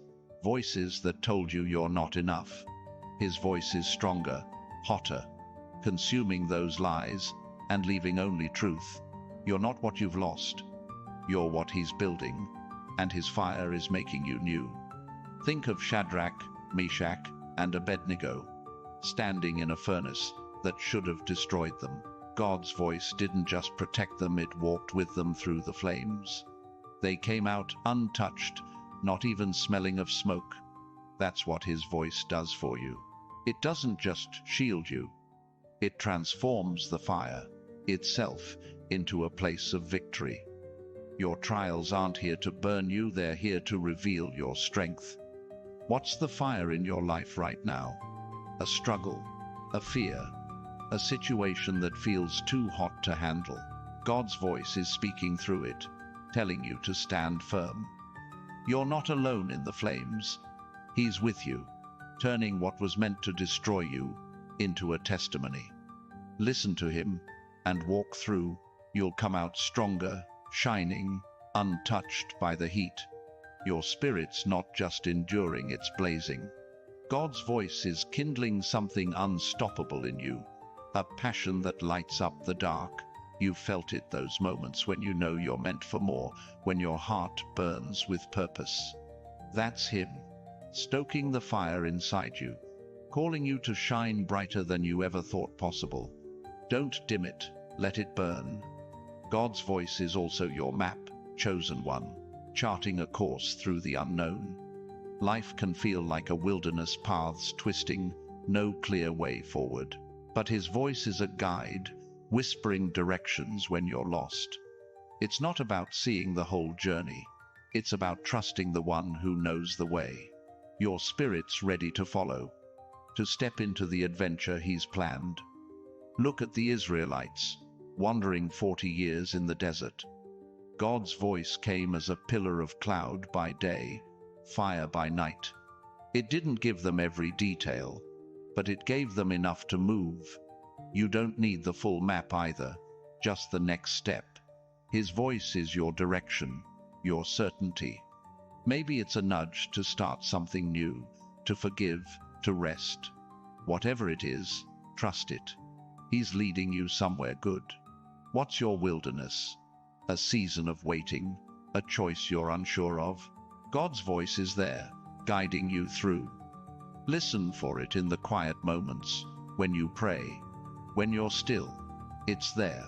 voices that told you you're not enough. His voice is stronger, hotter, consuming those lies and leaving only truth. You're not what you've lost. You're what he's building, and his fire is making you new. Think of Shadrach, Meshach, and Abednego, standing in a furnace that should have destroyed them. God's voice didn't just protect them, it walked with them through the flames. They came out untouched, not even smelling of smoke. That's what his voice does for you. It doesn't just shield you. It transforms the fire itself into a place of victory. Your trials aren't here to burn you, they're here to reveal your strength. What's the fire in your life right now? A struggle, a fear, a situation that feels too hot to handle. God's voice is speaking through it, telling you to stand firm. You're not alone in the flames. He's with you, turning what was meant to destroy you into a testimony. Listen to him and walk through. You'll come out stronger, shining, untouched by the heat. Your spirit's not just enduring, it's blazing. God's voice is kindling something unstoppable in you, a passion that lights up the dark. You've felt it, those moments when you know you're meant for more, when your heart burns with purpose. That's him, stoking the fire inside you, calling you to shine brighter than you ever thought possible. Don't dim it, let it burn. God's voice is also your map, chosen one, charting a course through the unknown. Life can feel like a wilderness, paths twisting, no clear way forward. But his voice is a guide, whispering directions when you're lost. It's not about seeing the whole journey. It's about trusting the one who knows the way. Your spirit's ready to follow, to step into the adventure he's planned. Look at the Israelites, wandering 40 years in the desert. God's voice came as a pillar of cloud by day, fire by night. It didn't give them every detail, but it gave them enough to move. You don't need the full map either, just the next step. His voice is your direction, your certainty. Maybe it's a nudge to start something new, to forgive, to rest. Whatever it is, trust it. He's leading you somewhere good. What's your wilderness? A season of waiting, a choice you're unsure of? God's voice is there, guiding you through. Listen for it in the quiet moments, when you pray, when you're still. It's there,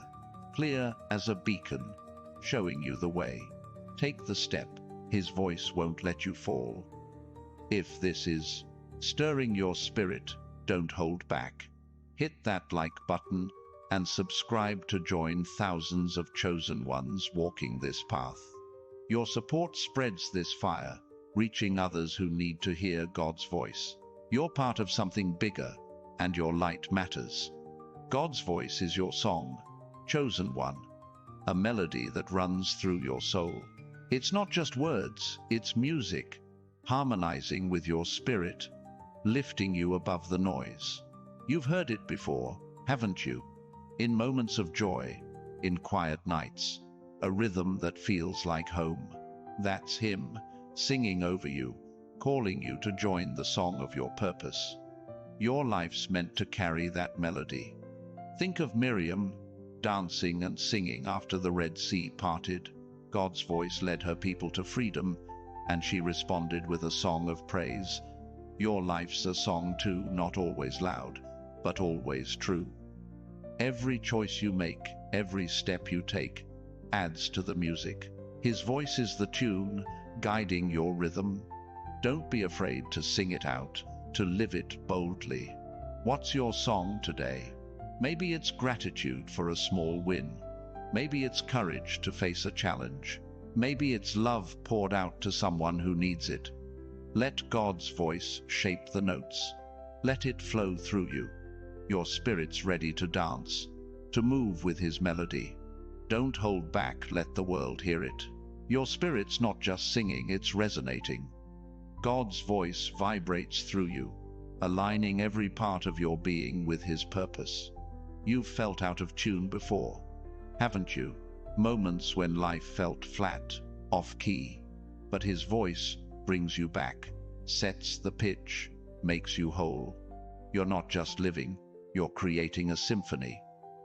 clear as a beacon, showing you the way. Take the step. His voice won't let you fall. If this is stirring your spirit, don't hold back. Hit that like button and subscribe to join thousands of chosen ones walking this path. Your support spreads this fire, reaching others who need to hear God's voice. You're part of something bigger, and your light matters. God's voice is your song, chosen one, a melody that runs through your soul. It's not just words, it's music, harmonizing with your spirit, lifting you above the noise. You've heard it before, haven't you? In moments of joy, in quiet nights, a rhythm that feels like home. That's him, singing over you, calling you to join the song of your purpose. Your life's meant to carry that melody. Think of Miriam, dancing and singing after the Red Sea parted. God's voice led her people to freedom, and she responded with a song of praise. Your life's a song too, not always loud, but always true. Every choice you make, every step you take, adds to the music. His voice is the tune, guiding your rhythm. Don't be afraid to sing it out, to live it boldly. What's your song today? Maybe it's gratitude for a small win. Maybe it's courage to face a challenge. Maybe it's love poured out to someone who needs it. Let God's voice shape the notes. Let it flow through you. Your spirit's ready to dance, to move with His melody. Don't hold back, let the world hear it. Your spirit's not just singing, it's resonating. God's voice vibrates through you, aligning every part of your being with His purpose. You've felt out of tune before, haven't you? Moments when life felt flat, off-key. But His voice brings you back, sets the pitch, makes you whole. You're not just living, you're creating a symphony,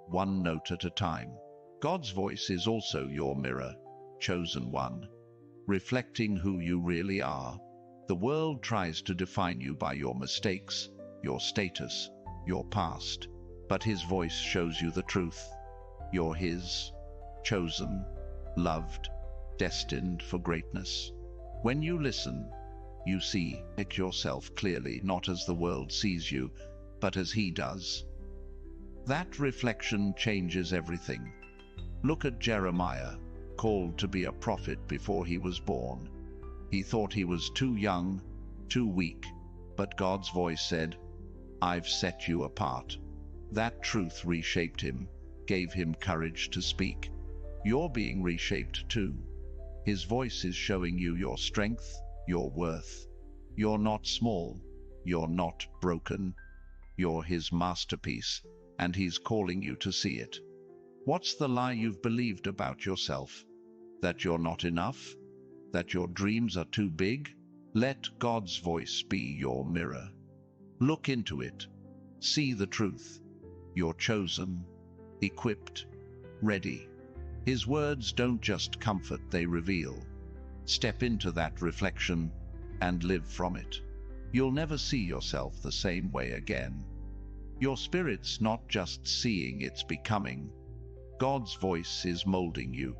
one note at a time. God's voice is also your mirror, chosen one, reflecting who you really are. The world tries to define you by your mistakes, your status, your past, but His voice shows you the truth. You're His, chosen, loved, destined for greatness. When you listen, you see yourself clearly, not as the world sees you, but as He does. That reflection changes everything. Look at Jeremiah, called to be a prophet before he was born. He thought he was too young, too weak, but God's voice said, "I've set you apart." That truth reshaped him, gave him courage to speak. You're being reshaped too. His voice is showing you your strength, your worth. You're not small, you're not broken. You're His masterpiece, and He's calling you to see it. What's the lie you've believed about yourself? That you're not enough? That your dreams are too big? Let God's voice be your mirror. Look into it. See the truth. You're chosen, equipped, ready. His words don't just comfort, they reveal. Step into that reflection and live from it. You'll never see yourself the same way again. Your spirit's not just seeing, it's becoming. God's voice is molding you,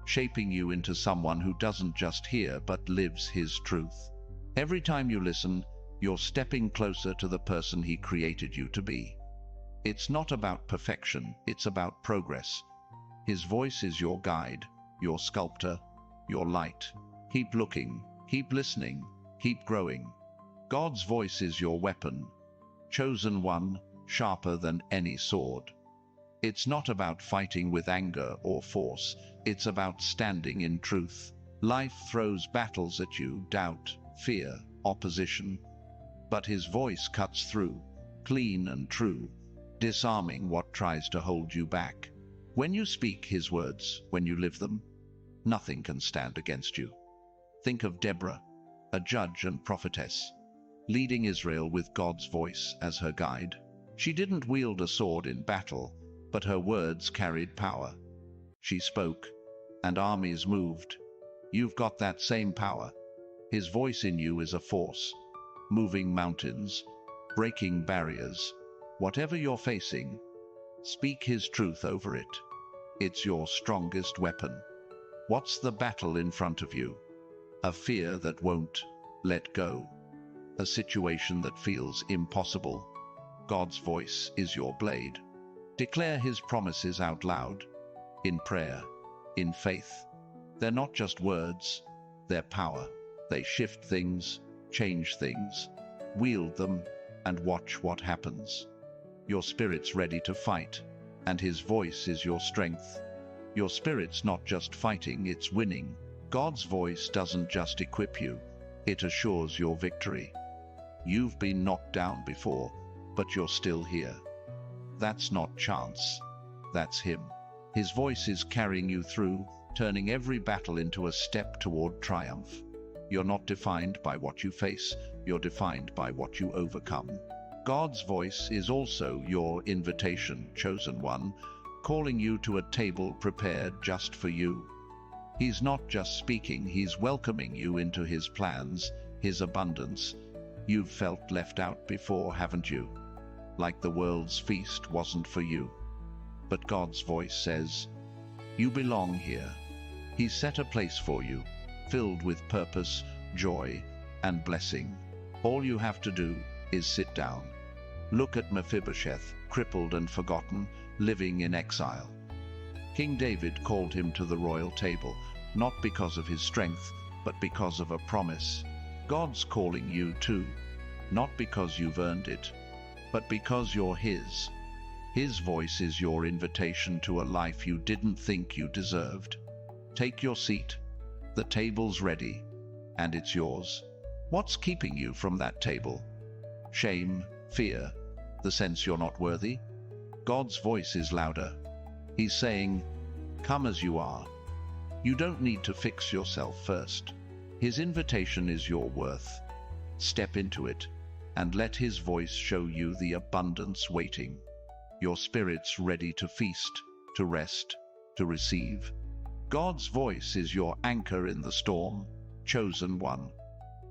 shaping you into someone who doesn't just hear but lives His truth. Every time you listen, you're stepping closer to the person He created you to be. It's not about perfection, it's about progress. His voice is your guide, your sculptor, your light. Keep looking, keep listening, keep growing. God's voice is your weapon, chosen one, sharper than any sword. It's not about fighting with anger or force, it's about standing in truth. Life throws battles at you, doubt, fear, opposition. But His voice cuts through, clean and true, disarming what tries to hold you back. When you speak His words, when you live them, nothing can stand against you. Think of Deborah, a judge and prophetess, leading Israel with God's voice as her guide. She didn't wield a sword in battle, but her words carried power. She spoke, and armies moved. You've got that same power. His voice in you is a force, moving mountains, breaking barriers. Whatever you're facing, speak His truth over it. It's your strongest weapon. What's the battle in front of you? A fear that won't let go. A situation that feels impossible. God's voice is your blade. Declare His promises out loud, in prayer, in faith. They're not just words, they're power. They shift things, change things. Wield them and watch what happens. Your spirit's ready to fight, and His voice is your strength. Your spirit's not just fighting, it's winning. God's voice doesn't just equip you, it assures your victory. You've been knocked down before, but you're still here. That's not chance. That's Him. His voice is carrying you through, turning every battle into a step toward triumph. You're not defined by what you face, you're defined by what you overcome. God's voice is also your invitation, chosen one, calling you to a table prepared just for you. He's not just speaking, He's welcoming you into His plans, His abundance. You've felt left out before, haven't you? Like the world's feast wasn't for you. But God's voice says, "You belong here." He set a place for you, filled with purpose, joy, and blessing. All you have to do is sit down. Look at Mephibosheth, crippled and forgotten, living in exile. King David called him to the royal table, not because of his strength, but because of a promise. God's calling you too, not because you've earned it, but because you're His. His voice is your invitation to a life you didn't think you deserved. Take your seat. The table's ready, and it's yours. What's keeping you from that table? Shame, fear, the sense you're not worthy? God's voice is louder. He's saying, "Come as you are." You don't need to fix yourself first. His invitation is your worth. Step into it, and let His voice show you the abundance waiting. Your spirit's ready to feast, to rest, to receive. God's voice is your anchor in the storm, chosen one,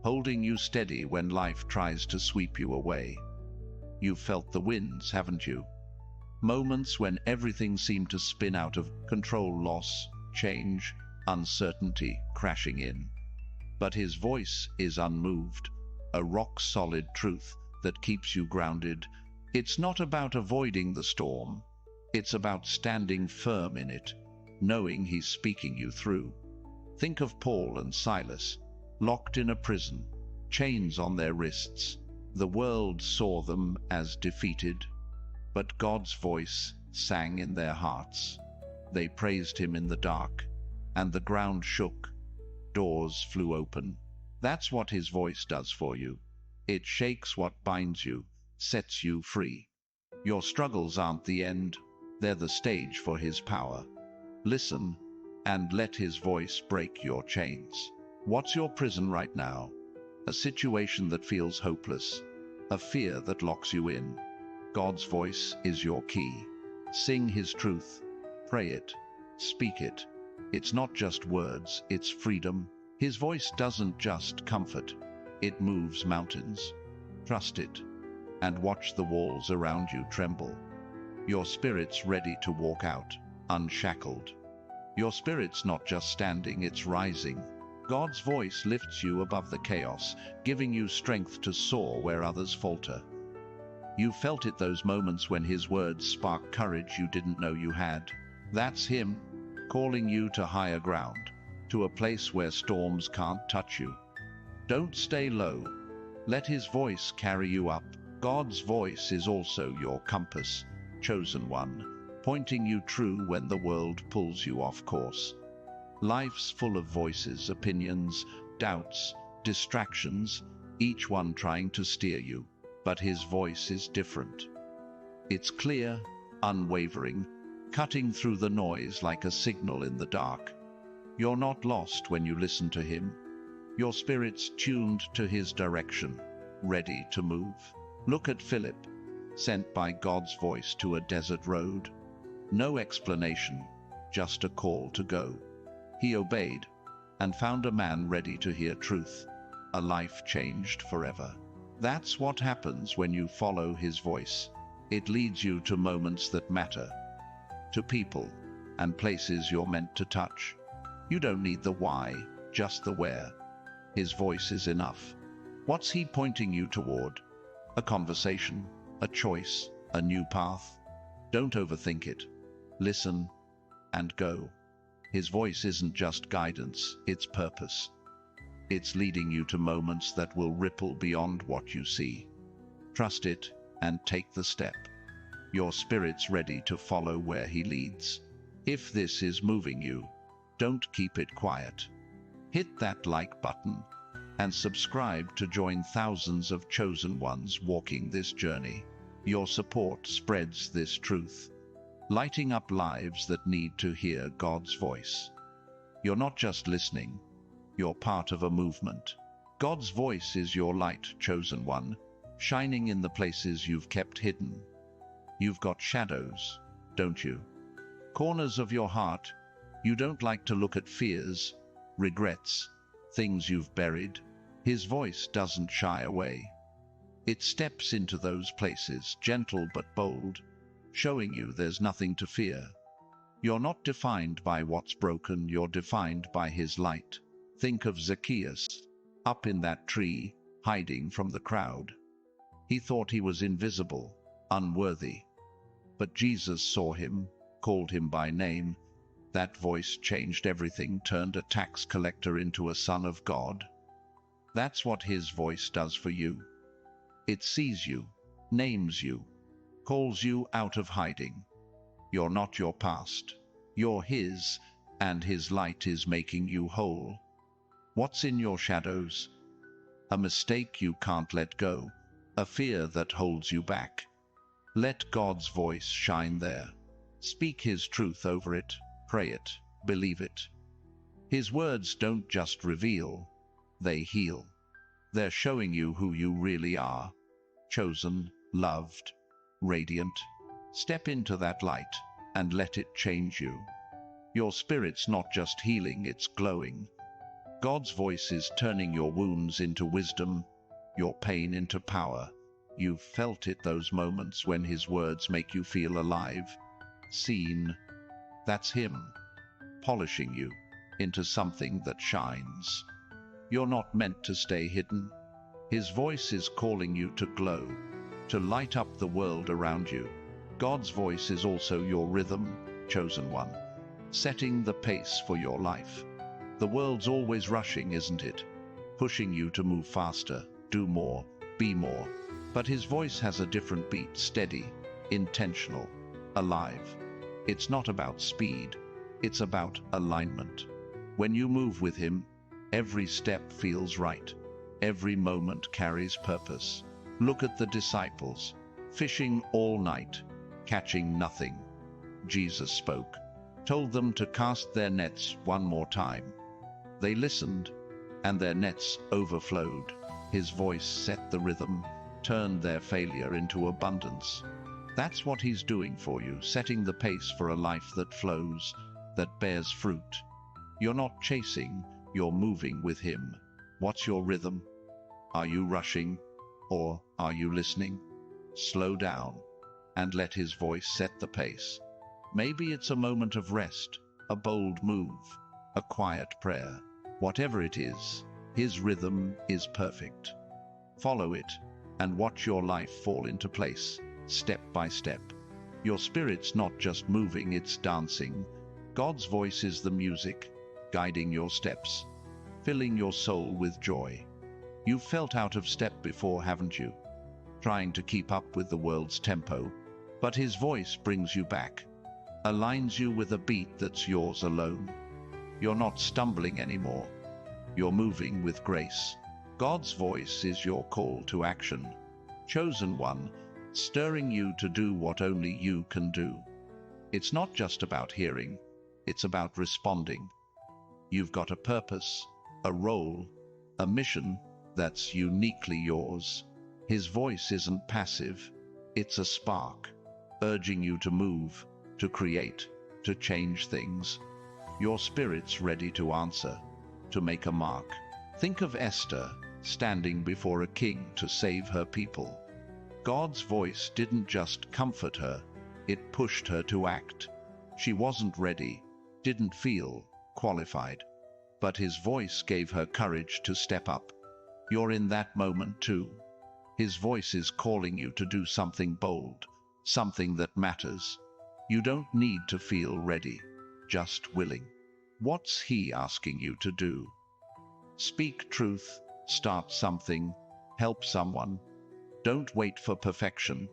holding you steady when life tries to sweep you away. You've felt the winds, haven't you? Moments when everything seemed to spin out of control, loss, change, uncertainty crashing in. But His voice is unmoved, a rock-solid truth that keeps you grounded. It's not about avoiding the storm. It's about standing firm in it, knowing He's speaking you through. Think of Paul and Silas, locked in a prison, chains on their wrists. The world saw them as defeated, but God's voice sang in their hearts. They praised Him in the dark, and the ground shook. Doors flew open. That's what His voice does for you. It shakes what binds you, sets you free. Your struggles aren't the end. They're the stage for His power. Listen, and let His voice break your chains. What's your prison right now? A situation that feels hopeless, a fear that locks you in. God's voice is your key. Sing His truth, pray it, speak it. It's not just words, it's freedom. His voice doesn't just comfort, it moves mountains. Trust it, and watch the walls around you tremble. Your spirit's ready to walk out, unshackled. Your spirit's not just standing, it's rising. God's voice lifts you above the chaos, giving you strength to soar where others falter. You felt it, those moments when His words spark courage you didn't know you had. That's Him, calling you to higher ground, to a place where storms can't touch you. Don't stay low. Let His voice carry you up. God's voice is also your compass, chosen one, pointing you true when the world pulls you off course. Life's full of voices, opinions, doubts, distractions, each one trying to steer you. But His voice is different. It's clear, unwavering, cutting through the noise like a signal in the dark. You're not lost when you listen to Him. Your spirit's tuned to His direction, ready to move. Look at Philip, sent by God's voice to a desert road. No explanation, just a call to go. He obeyed and found a man ready to hear truth, a life changed forever. That's what happens when you follow His voice. It leads you to moments that matter, to people and places you're meant to touch. You don't need the why, just the where. His voice is enough. What's He pointing you toward? A conversation, a choice, a new path? Don't overthink it. Listen and go. His voice isn't just guidance, it's purpose. It's leading you to moments that will ripple beyond what you see. Trust it and take the step. Your spirit's ready to follow where He leads. If this is moving you, don't keep it quiet. Hit that like button and subscribe to join thousands of chosen ones walking this journey. Your support spreads this truth, lighting up lives that need to hear God's voice. You're not just listening, you're part of a movement. God's voice is your light, chosen one, shining in the places you've kept hidden. You've got shadows, don't you? Corners of your heart you don't like to look at, fears, regrets, things you've buried. His voice doesn't shy away. It steps into those places, gentle but bold, showing you there's nothing to fear. You're not defined by what's broken, you're defined by his light. Think of Zacchaeus, up in that tree, hiding from the crowd. He thought he was invisible, unworthy. But Jesus saw him, called him by name. That voice changed everything, turned a tax collector into a son of God. That's what his voice does for you. It sees you, names you, calls you out of hiding. You're not your past. You're his, and his light is making you whole. What's in your shadows? A mistake you can't let go, a fear that holds you back. Let God's voice shine there. Speak his truth over it, pray it, believe it. His words don't just reveal, they heal. They're showing you who you really are. Chosen, loved, radiant. Step into that light and let it change you. Your spirit's not just healing, it's glowing. God's voice is turning your wounds into wisdom, your pain into power. You've felt it, those moments when his words make you feel alive, seen. That's him, polishing you into something that shines. You're not meant to stay hidden. His voice is calling you to glow, to light up the world around you. God's voice is also your rhythm, chosen one, setting the pace for your life. The world's always rushing, isn't it? Pushing you to move faster, do more, be more. But his voice has a different beat, steady, intentional, alive. It's not about speed, it's about alignment. When you move with him, every step feels right. Every moment carries purpose. Look at the disciples, fishing all night, catching nothing. Jesus spoke, told them to cast their nets one more time. They listened, and their nets overflowed. His voice set the rhythm, turned their failure into abundance. That's what he's doing for you, setting the pace for a life that flows, that bears fruit. You're not chasing, you're moving with him. What's your rhythm? Are you rushing, or are you listening? Slow down and let his voice set the pace. Maybe it's a moment of rest, a bold move, a quiet prayer. Whatever it is, his rhythm is perfect. Follow it and watch your life fall into place, step by step. Your spirit's not just moving, it's dancing. God's voice is the music, guiding your steps, filling your soul with joy. You've felt out of step before, haven't you? Trying to keep up with the world's tempo, but his voice brings you back, aligns you with a beat that's yours alone. You're not stumbling anymore. You're moving with grace. God's voice is your call to action, chosen one, stirring you to do what only you can do. It's not just about hearing, it's about responding. You've got a purpose, a role, a mission that's uniquely yours. His voice isn't passive, it's a spark, urging you to move, to create, to change things. Your spirit's ready to answer, to make a mark. Think of Esther, standing before a king to save her people. God's voice didn't just comfort her, it pushed her to act. She wasn't ready, didn't feel qualified, but his voice gave her courage to step up. You're in that moment too. His voice is calling you to do something bold, something that matters. You don't need to feel ready, just willing. What's he asking you to do? Speak truth, start something, help someone. Don't wait for perfection.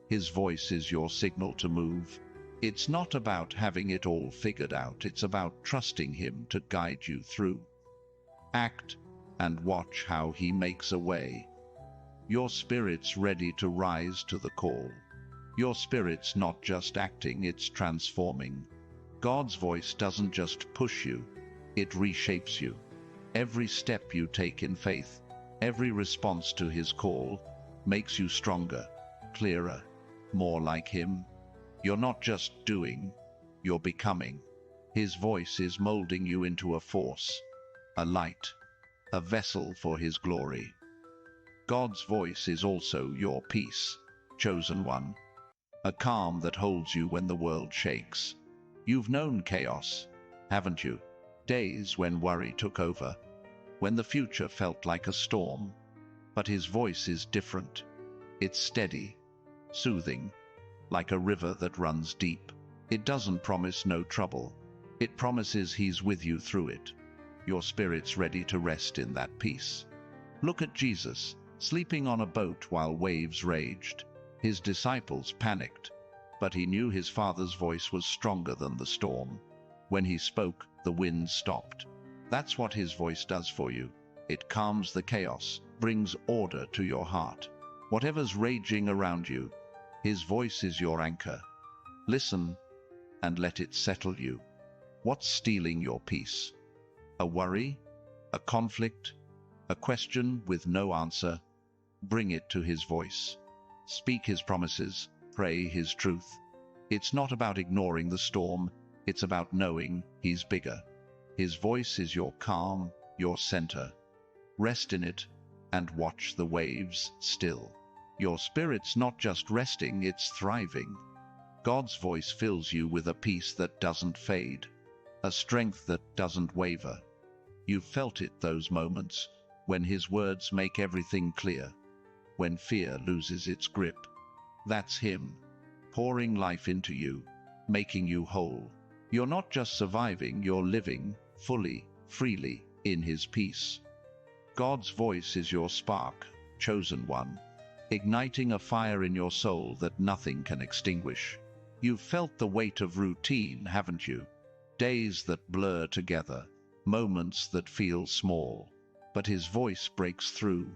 His voice is your signal to move. It's not about having it all figured out, it's about trusting him to guide you through. Act and watch how he makes a way. Your spirit's ready to rise to the call. Your spirit's not just acting, it's transforming. God's voice doesn't just push you, it reshapes you. Every step you take in faith, every response to his call, makes you stronger, clearer, more like him. You're not just doing, you're becoming. His voice is molding you into a force, a light, a vessel for his glory. God's voice is also your peace, chosen one. a calm that holds you when the world shakes. You've known chaos, haven't you? Days when worry took over, when the future felt like a storm. But his voice is different. It's steady, soothing, like a river that runs deep. It doesn't promise no trouble. It promises he's with you through it. Your spirit's ready to rest in that peace. Look at Jesus, sleeping on a boat while waves raged. His disciples panicked, but he knew his Father's voice was stronger than the storm. When he spoke, the wind stopped. That's what his voice does for you. It calms the chaos, brings order to your heart. Whatever's raging around you, his voice is your anchor. Listen and let it settle you. What's stealing your peace? A worry? A conflict? A question with no answer? Bring it to his voice. Speak his promises. Pray his truth. It's not about ignoring the storm. It's about knowing he's bigger. His voice is your calm, your center. Rest in it and watch the waves still. Your spirit's not just resting, it's thriving. God's voice fills you with a peace that doesn't fade, a strength that doesn't waver. You've felt it, those moments when his words make everything clear, when fear loses its grip. That's him, pouring life into you, making you whole. You're not just surviving, you're living fully, freely, in his peace. God's voice is your spark, chosen one, igniting a fire in your soul that nothing can extinguish. You've felt the weight of routine, haven't you? Days that blur together, moments that feel small. But his voice breaks through,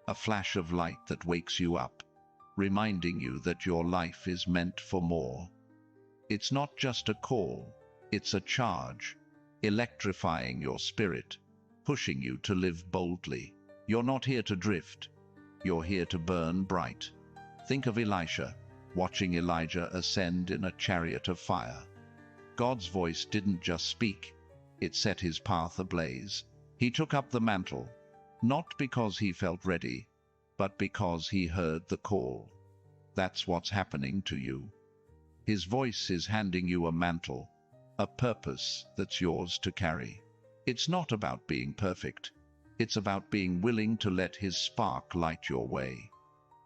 a flash of light that wakes you up, reminding you that your life is meant for more. It's not just a call, it's a charge, electrifying your spirit, pushing you to live boldly. You're not here to drift, you're here to burn bright. Think of Elisha, watching Elijah ascend in a chariot of fire. God's voice didn't just speak, it set his path ablaze. He took up the mantle, not because he felt ready, but because he heard the call. That's what's happening to you. His voice is handing you a mantle, a purpose that's yours to carry. It's not about being perfect. It's about being willing to let his spark light your way.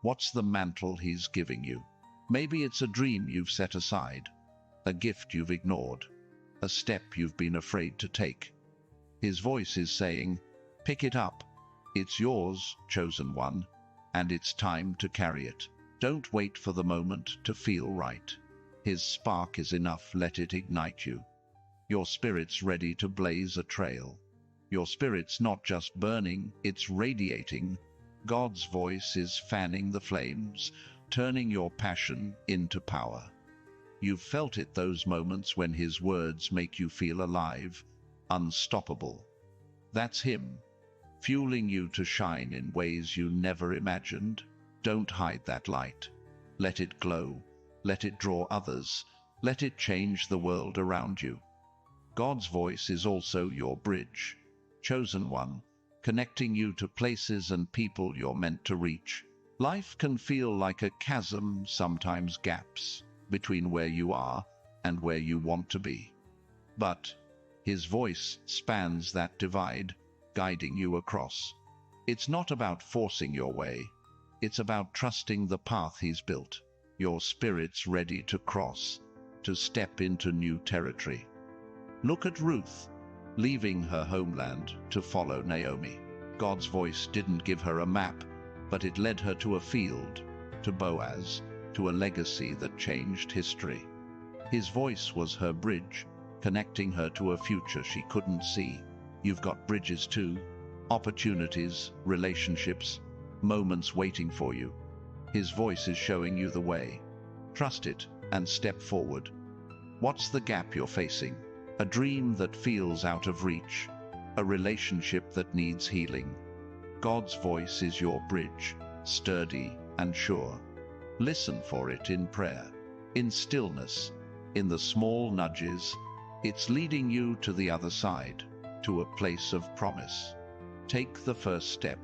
What's the mantle he's giving you? Maybe it's a dream you've set aside, a gift you've ignored, a step you've been afraid to take. His voice is saying, pick it up. It's yours, chosen one, and it's time to carry it. Don't wait for the moment to feel right. His spark is enough, let it ignite you. Your spirit's ready to blaze a trail. Your spirit's not just burning, it's radiating. God's voice is fanning the flames, turning your passion into power. You've felt it, those moments when his words make you feel alive, unstoppable. That's him, fueling you to shine in ways you never imagined. Don't hide that light. Let it glow. Let it draw others. Let it change the world around you. God's voice is also your bridge, chosen one, connecting you to places and people you're meant to reach. Life can feel like a chasm, sometimes gaps, between where you are and where you want to be. But his voice spans that divide, guiding you across. It's not about forcing your way. It's about trusting the path he's built. Your spirit's ready to cross, to step into new territory. Look at Ruth, leaving her homeland to follow Naomi. God's voice didn't give her a map, but it led her to a field, to Boaz, to a legacy that changed history. His voice was her bridge, connecting her to a future she couldn't see. You've got bridges too, opportunities, relationships, moments waiting for you. His voice is showing you the way. Trust it and step forward. What's the gap you're facing? A dream that feels out of reach, a relationship that needs healing. God's voice is your bridge, sturdy and sure. Listen for it in prayer, in stillness, in the small nudges. It's leading you to the other side, to a place of promise. Take the first step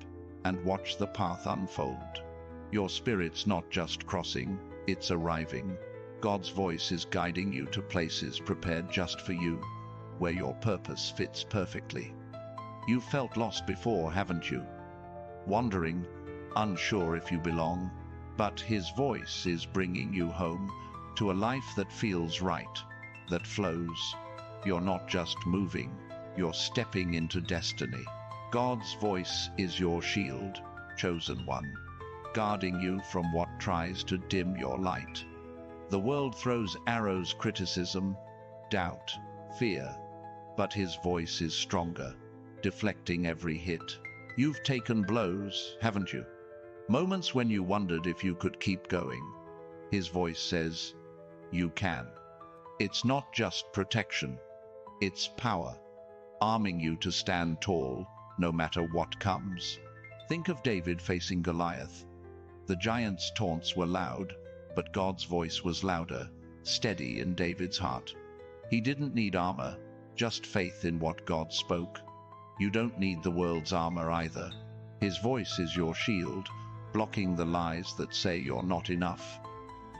and watch the path unfold. Your spirit's not just crossing, it's arriving. God's voice is guiding you to places prepared just for you, where your purpose fits perfectly. You've felt lost before, haven't you? Wandering, unsure if you belong, but His voice is bringing you home to a life that feels right, that flows. You're not just moving, you're stepping into destiny. God's voice is your shield, chosen one, guarding you from what tries to dim your light. The world throws arrows, criticism, doubt, fear, but His voice is stronger, deflecting every hit. You've taken blows, haven't you? Moments when you wondered if you could keep going. His voice says, you can. It's not just protection, it's power, arming you to stand tall, no matter what comes. Think of David facing Goliath. The giant's taunts were loud, but God's voice was louder, steady in David's heart. He didn't need armor, just faith in what God spoke. You don't need the world's armor either. His voice is your shield, blocking the lies that say you're not enough.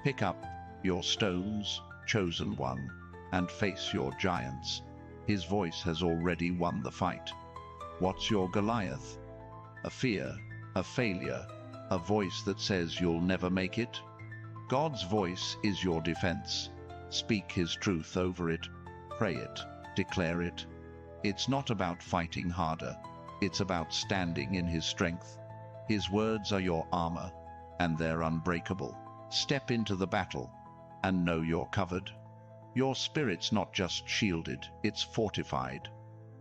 Pick up your stones, chosen one, and face your giants. His voice has already won the fight. What's your Goliath? A fear, a failure, a voice that says you'll never make it? God's voice is your defense. Speak His truth over it, pray it, declare it. It's not about fighting harder, it's about standing in His strength. His words are your armor, and they're unbreakable. Step into the battle, and know you're covered. Your spirit's not just shielded, it's fortified.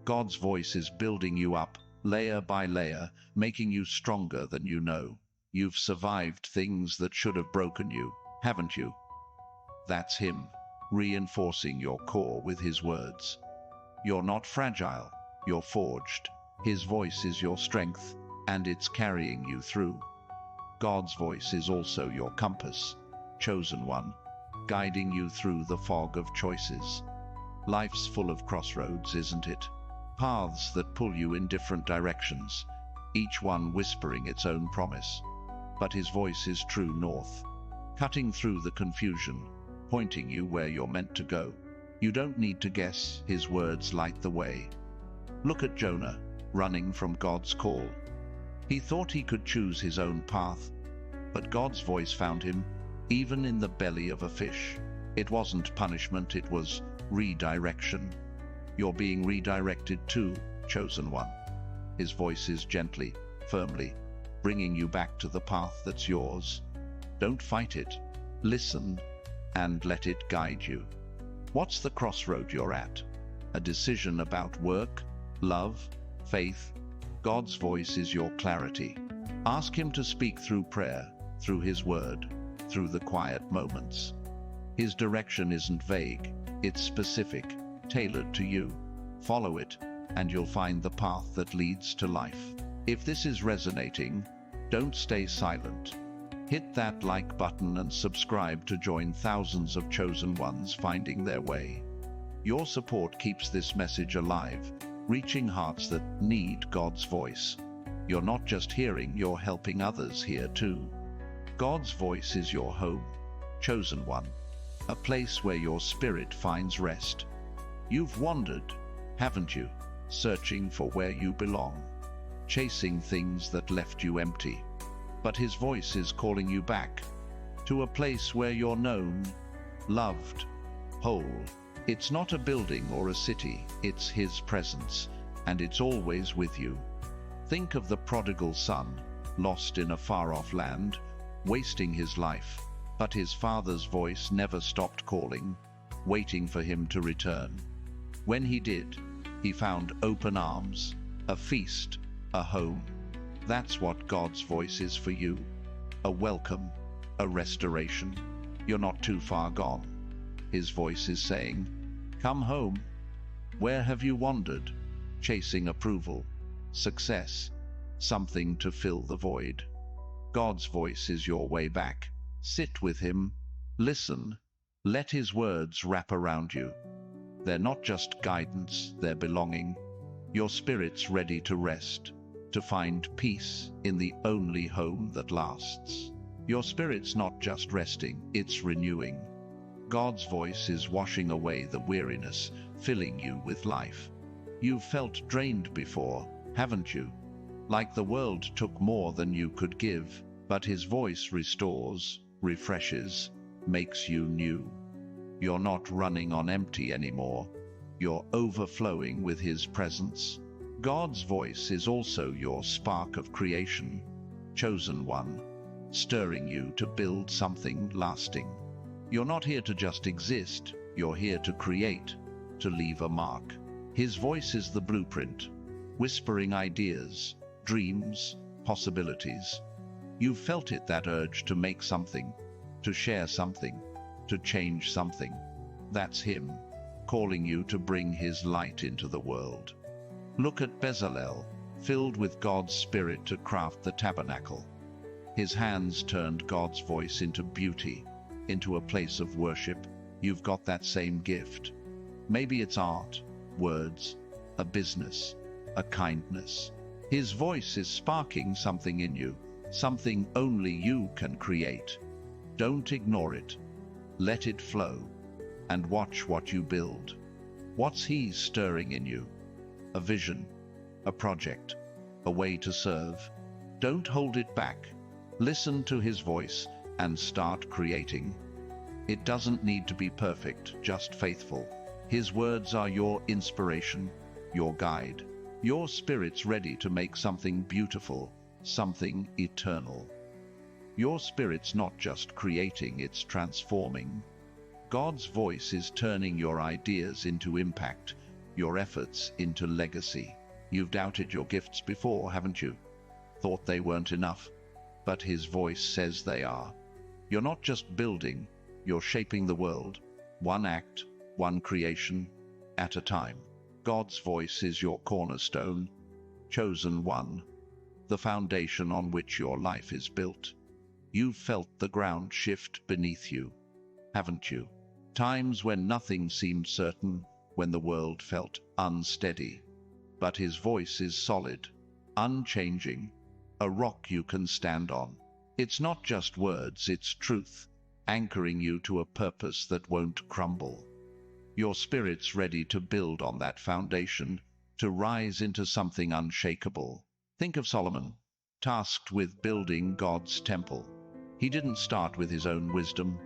God's voice is building you up, layer by layer, making you stronger than you know. You've survived things that should have broken you, haven't you? That's Him, reinforcing your core with His words. You're not fragile, you're forged. His voice is your strength, and it's carrying you through. God's voice is also your compass, chosen one, guiding you through the fog of choices. Life's full of crossroads, isn't it? Paths that pull you in different directions, each one whispering its own promise. But His voice is true north, cutting through the confusion, pointing you where you're meant to go. You don't need to guess, His words light the way. Look at Jonah, running from God's call. He thought he could choose his own path, but God's voice found him, even in the belly of a fish. It wasn't punishment, it was redirection. You're being redirected too, chosen one. His voice is gently, firmly, bringing you back to the path that's yours. Don't fight it. Listen, and let it guide you. What's the crossroad you're at? A decision about work, love, faith? God's voice is your clarity. Ask Him to speak through prayer, through His word, through the quiet moments. His direction isn't vague, it's specific, tailored to you. Follow it, and you'll find the path that leads to life. If this is resonating, don't stay silent. Hit that like button and subscribe to join thousands of chosen ones finding their way. Your support keeps this message alive, reaching hearts that need God's voice. You're not just hearing, you're helping others hear too. God's voice is your home, chosen one, a place where your spirit finds rest. You've wandered, haven't you, searching for where you belong, chasing things that left you empty. But His voice is calling you back to a place where you're known, loved, whole. It's not a building or a city, it's His presence, and it's always with you. Think of the prodigal son, lost in a far-off land, wasting his life, but his father's voice never stopped calling, waiting for him to return. When he did, he found open arms, a feast, a home. That's what God's voice is for you. A welcome, a restoration. You're not too far gone. His voice is saying, come home. Where have you wandered? Chasing approval, success, something to fill the void. God's voice is your way back. Sit with Him, listen, let His words wrap around you. They're not just guidance, they're belonging. Your spirit's ready to rest, to find peace in the only home that lasts. Your spirit's not just resting, it's renewing. God's voice is washing away the weariness, filling you with life. You've felt drained before, haven't you? Like the world took more than you could give, but His voice restores, refreshes, makes you new. You're not running on empty anymore. You're overflowing with His presence. God's voice is also your spark of creation, chosen one, stirring you to build something lasting. You're not here to just exist, you're here to create, to leave a mark. His voice is the blueprint, whispering ideas, dreams, possibilities. You've felt it, that urge to make something, to share something, to change something. That's Him, calling you to bring His light into the world. Look at Bezalel, filled with God's Spirit to craft the tabernacle. His hands turned God's voice into beauty, into a place of worship. You've got that same gift. Maybe it's art, words, a business, a kindness. His voice is sparking something in you, something only you can create. Don't ignore it. Let it flow, and watch what you build. What's He stirring in you? A vision, a project, a way to serve. Don't hold it back. Listen to His voice and start creating. It doesn't need to be perfect, just faithful. His words are your inspiration, your guide. Your spirit's ready to make something beautiful, something eternal. Your spirit's not just creating, it's transforming. God's voice is turning your ideas into impact, your efforts into legacy. You've doubted your gifts before, haven't you? Thought they weren't enough, but His voice says they are. You're not just building, you're shaping the world, one act, one creation, at a time. God's voice is your cornerstone, chosen one, the foundation on which your life is built. You've felt the ground shift beneath you, haven't you? Times when nothing seemed certain, when the world felt unsteady. But His voice is solid, unchanging, a rock you can stand on. It's not just words, it's truth, anchoring you to a purpose that won't crumble. Your spirit's ready to build on that foundation, to rise into something unshakable. Think of Solomon, tasked with building God's temple. He didn't start with his own wisdom.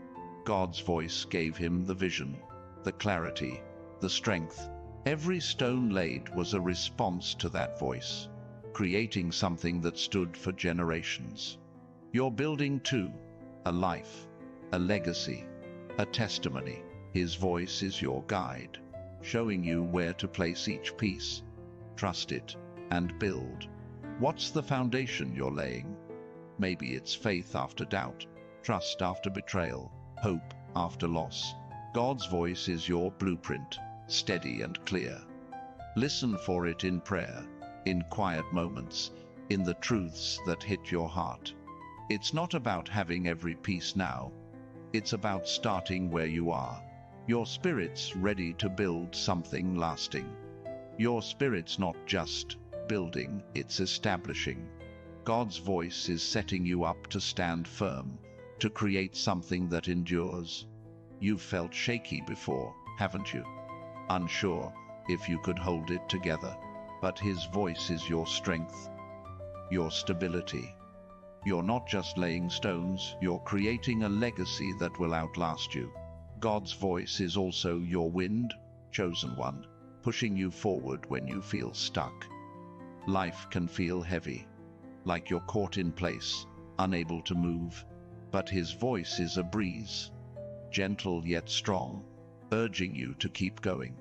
God's voice gave him the vision, the clarity, the strength. Every stone laid was a response to that voice, creating something that stood for generations. You're building too, a life, a legacy, a testimony. His voice is your guide, showing you where to place each piece. Trust it and build. What's the foundation you're laying? Maybe it's faith after doubt, trust after betrayal, hope after loss. God's voice is your blueprint, steady and clear. Listen for it in prayer, in quiet moments, in the truths that hit your heart. It's not about having every piece now. It's about starting where you are. Your spirit's ready to build something lasting. Your spirit's not just building, it's establishing. God's voice is setting you up to stand firm, to create something that endures. You've felt shaky before, haven't you? Unsure if you could hold it together. But His voice is your strength, your stability. You're not just laying stones, you're creating a legacy that will outlast you. God's voice is also your wind, chosen one, pushing you forward when you feel stuck. Life can feel heavy, like you're caught in place, unable to move. But His voice is a breeze, gentle yet strong, urging you to keep going.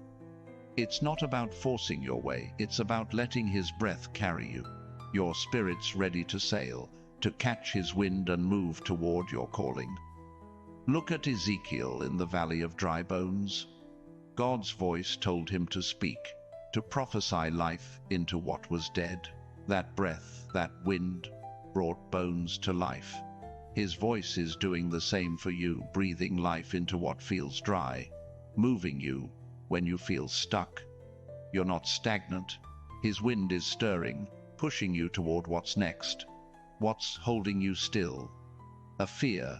It's not about forcing your way, it's about letting His breath carry you. Your spirit's ready to sail, to catch His wind and move toward your calling. Look at Ezekiel in the valley of dry bones. God's voice told him to speak, to prophesy life into what was dead. That breath, that wind, brought bones to life. His voice is doing the same for you, breathing life into what feels dry, moving you when you feel stuck. You're not stagnant. His wind is stirring, pushing you toward what's next. What's holding you still? A fear,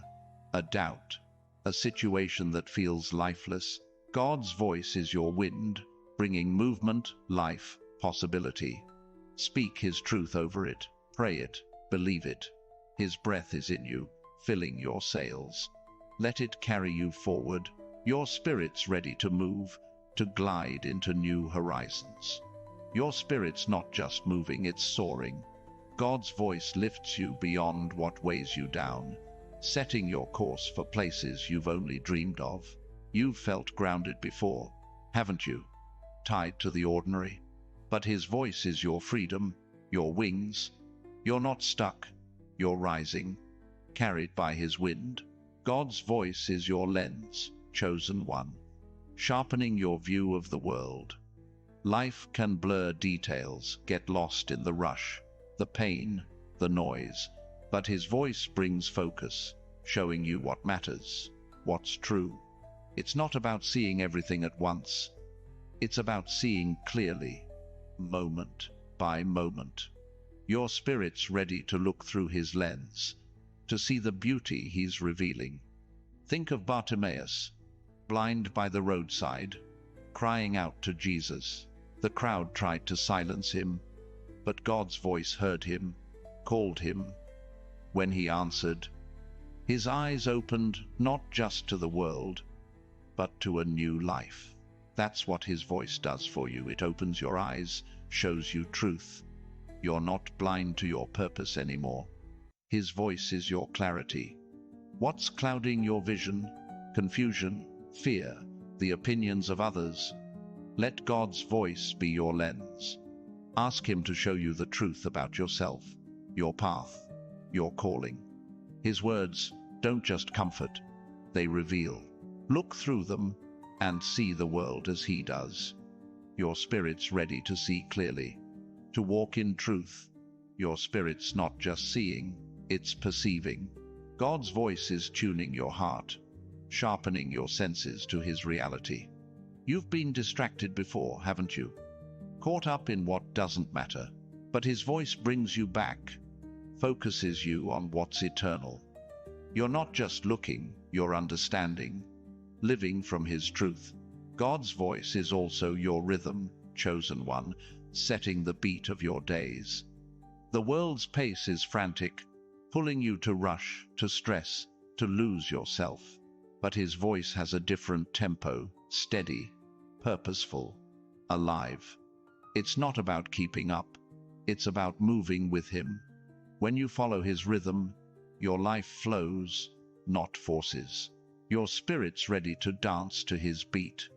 a doubt, a situation that feels lifeless, God's voice is your wind, bringing movement, life, possibility. Speak His truth over it, pray it, believe it. His breath is in you, filling your sails. Let it carry you forward, your spirit's ready to move, to glide into new horizons. Your spirit's not just moving, it's soaring. God's voice lifts you beyond what weighs you down, setting your course for places you've only dreamed of. You've felt grounded before, haven't you? Tied to the ordinary. But His voice is your freedom, your wings. You're not stuck, you're rising, carried by His wind. God's voice is your lens, chosen one, sharpening your view of the world. Life can blur details, get lost in the rush, the pain, the noise, but His voice brings focus, showing you what matters, what's true. It's not about seeing everything at once. It's about seeing clearly, moment by moment. Your spirit's ready to look through His lens, to see the beauty He's revealing. Think of Bartimaeus, blind by the roadside, crying out to Jesus. The crowd tried to silence him, but God's voice heard him, called him. When he answered, his eyes opened not just to the world, but to a new life. That's what His voice does for you. It opens your eyes, shows you truth. You're not blind to your purpose anymore. His voice is your clarity. What's clouding your vision? Confusion, fear, the opinions of others? Let God's voice be your lens. Ask Him to show you the truth about yourself, your path, your calling. His words don't just comfort, they reveal. Look through them and see the world as He does. Your spirit's ready to see clearly, to walk in truth. Your spirit's not just seeing, it's perceiving. God's voice is tuning your heart, sharpening your senses to His reality. You've been distracted before, haven't you? Caught up in what doesn't matter. But His voice brings you back, focuses you on what's eternal. You're not just looking, you're understanding, living from His truth. God's voice is also your rhythm, chosen one, setting the beat of your days. The world's pace is frantic, pulling you to rush, to stress, to lose yourself. But His voice has a different tempo, steady, purposeful, alive. It's not about keeping up, it's about moving with Him. When you follow His rhythm, your life flows, not forces. Your spirit's ready to dance to His beat.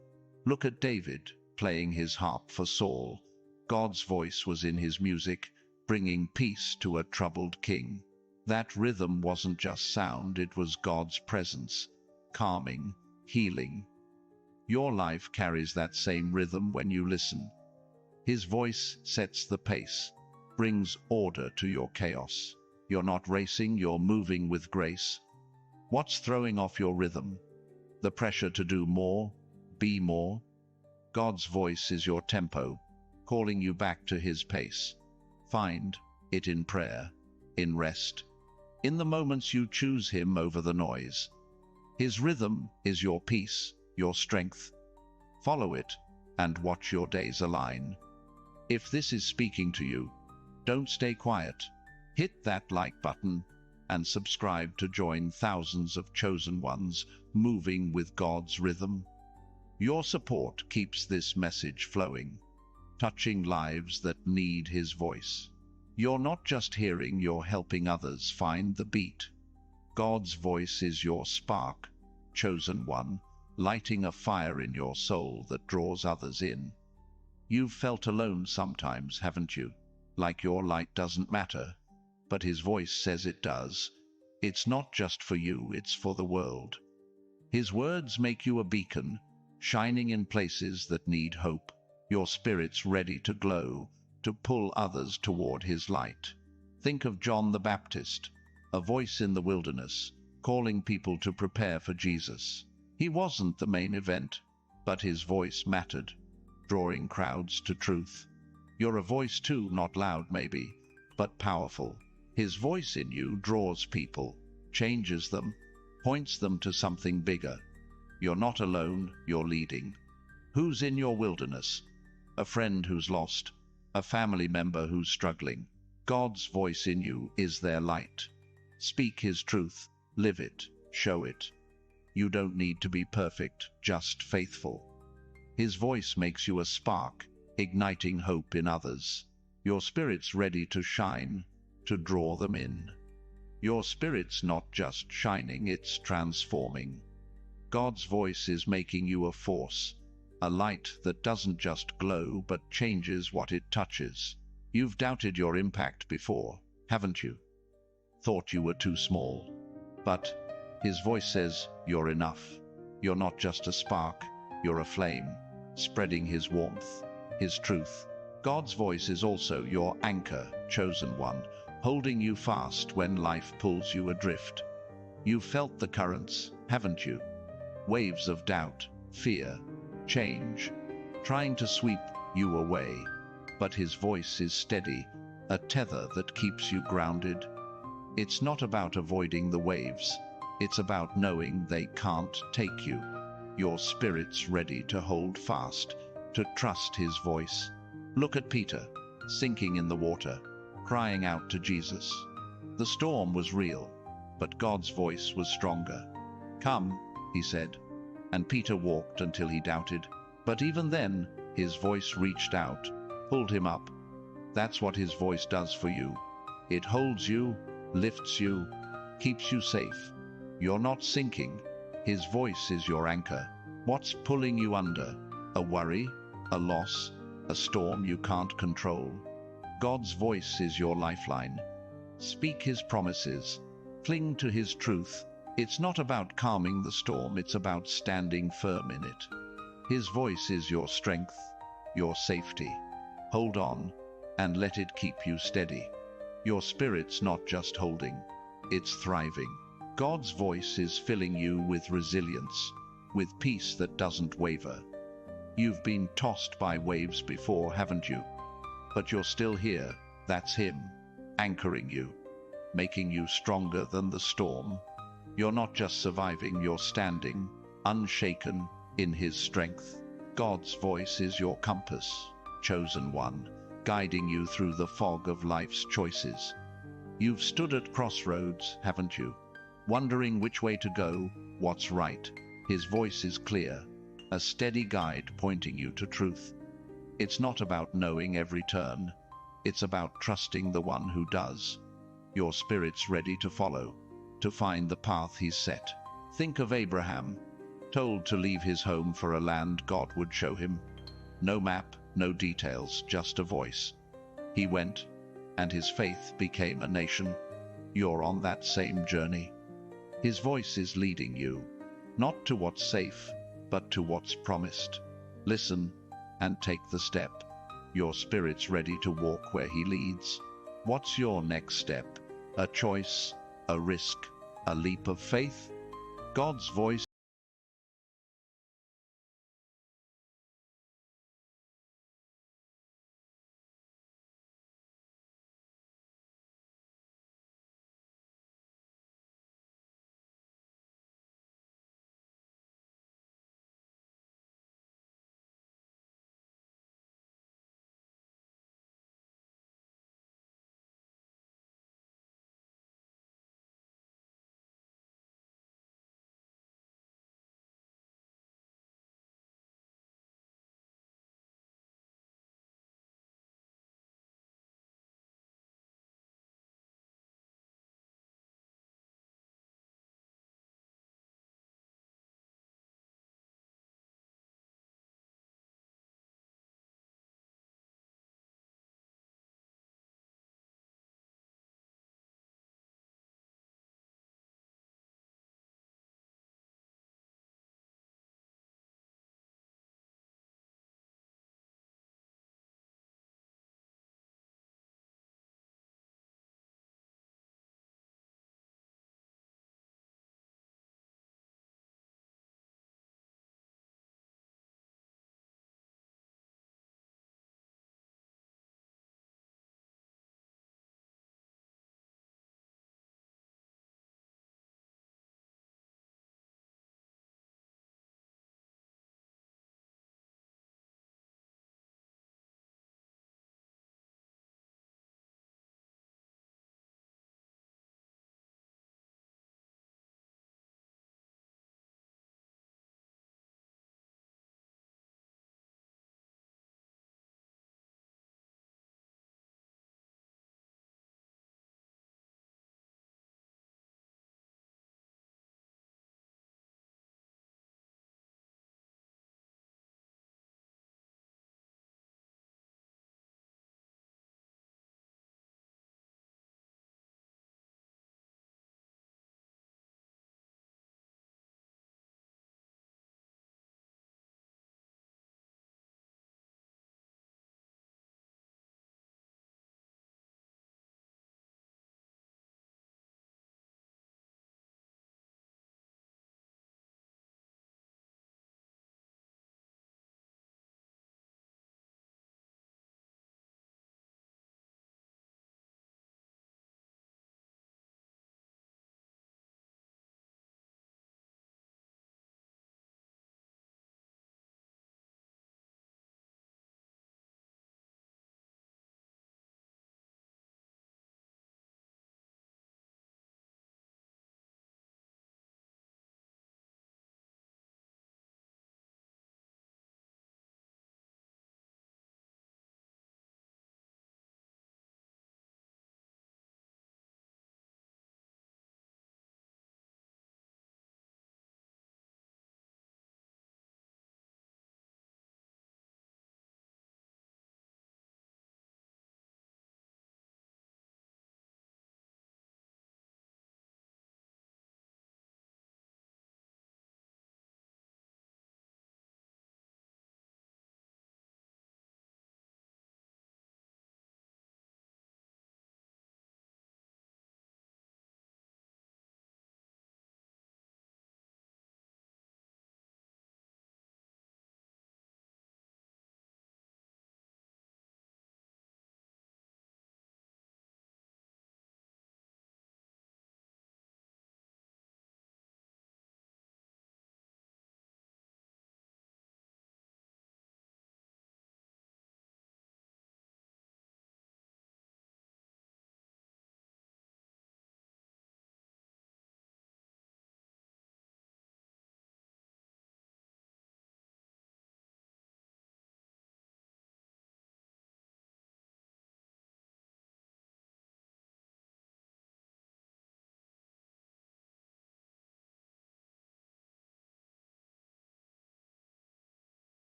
Look at David, playing his harp for Saul. God's voice was in his music, bringing peace to a troubled king. That rhythm wasn't just sound, it was God's presence, calming, healing. Your life carries that same rhythm when you listen. His voice sets the pace, brings order to your chaos. You're not racing, you're moving with grace. What's throwing off your rhythm? The pressure to do more, be more? God's voice is your tempo, calling you back to His pace. Find it in prayer, in rest, in the moments you choose Him over the noise. His rhythm is your peace, your strength. Follow it and watch your days align. If this is speaking to you, don't stay quiet. Hit that like button and subscribe to join thousands of chosen ones moving with God's rhythm. Your support keeps this message flowing, touching lives that need His voice. You're not just hearing, you're helping others find the beat. God's voice is your spark, chosen one, lighting a fire in your soul that draws others in. You've felt alone sometimes, haven't you? Like your light doesn't matter, but His voice says it does. It's not just for you, it's for the world. His words make you a beacon, shining in places that need hope. Your spirit's ready to glow, to pull others toward His light. Think of John the Baptist, a voice in the wilderness, calling people to prepare for Jesus. He wasn't the main event, but his voice mattered, drawing crowds to truth. You're a voice too, not loud maybe, but powerful. His voice in you draws people, changes them, points them to something bigger. You're not alone, you're leading. Who's in your wilderness? A friend who's lost, a family member who's struggling. God's voice in you is their light. Speak His truth, live it, show it. You don't need to be perfect, just faithful. His voice makes you a spark, igniting hope in others. Your spirit's ready to shine, to draw them in. Your spirit's not just shining, it's transforming. God's voice is making you a force, a light that doesn't just glow but changes what it touches. You've doubted your impact before, haven't you? Thought you were too small. But His voice says, you're enough. You're not just a spark, you're a flame, spreading His warmth, His truth. God's voice is also your anchor, chosen one, holding you fast when life pulls you adrift. You've felt the currents, haven't you? Waves of doubt, fear, change, trying to sweep you away. But His voice is steady, a tether that keeps you grounded. It's not about avoiding the waves. It's about knowing they can't take you. Your spirit's ready to hold fast, to trust His voice. Look at Peter, sinking in the water, crying out to Jesus. The storm was real, but God's voice was stronger. Come, He said, and Peter walked until he doubted. But even then, His voice reached out, pulled him up. That's what His voice does for you. It holds you, lifts you, keeps you safe. You're not sinking. His voice is your anchor. What's pulling you under? A worry? A loss? A storm you can't control? God's voice is your lifeline. Speak His promises. Cling to His truth. It's not about calming the storm, it's about standing firm in it. His voice is your strength, your safety. Hold on, and let it keep you steady. Your spirit's not just holding, it's thriving. God's voice is filling you with resilience, with peace that doesn't waver. You've been tossed by waves before, haven't you? But you're still here. That's Him, anchoring you, making you stronger than the storm. You're not just surviving, you're standing, unshaken, in His strength. God's voice is your compass, chosen one, guiding you through the fog of life's choices. You've stood at crossroads, haven't you? Wondering which way to go, what's right. His voice is clear, a steady guide pointing you to truth. It's not about knowing every turn. It's about trusting the one who does. Your spirit's ready to follow, to find the path He's set. Think of Abraham, told to leave his home for a land God would show him. No map, no details, just a voice. He went, and his faith became a nation. You're on that same journey. His voice is leading you, not to what's safe, but to what's promised. Listen and take the step. Your spirit's ready to walk where He leads. What's your next step? A choice, a risk, a leap of faith? God's voice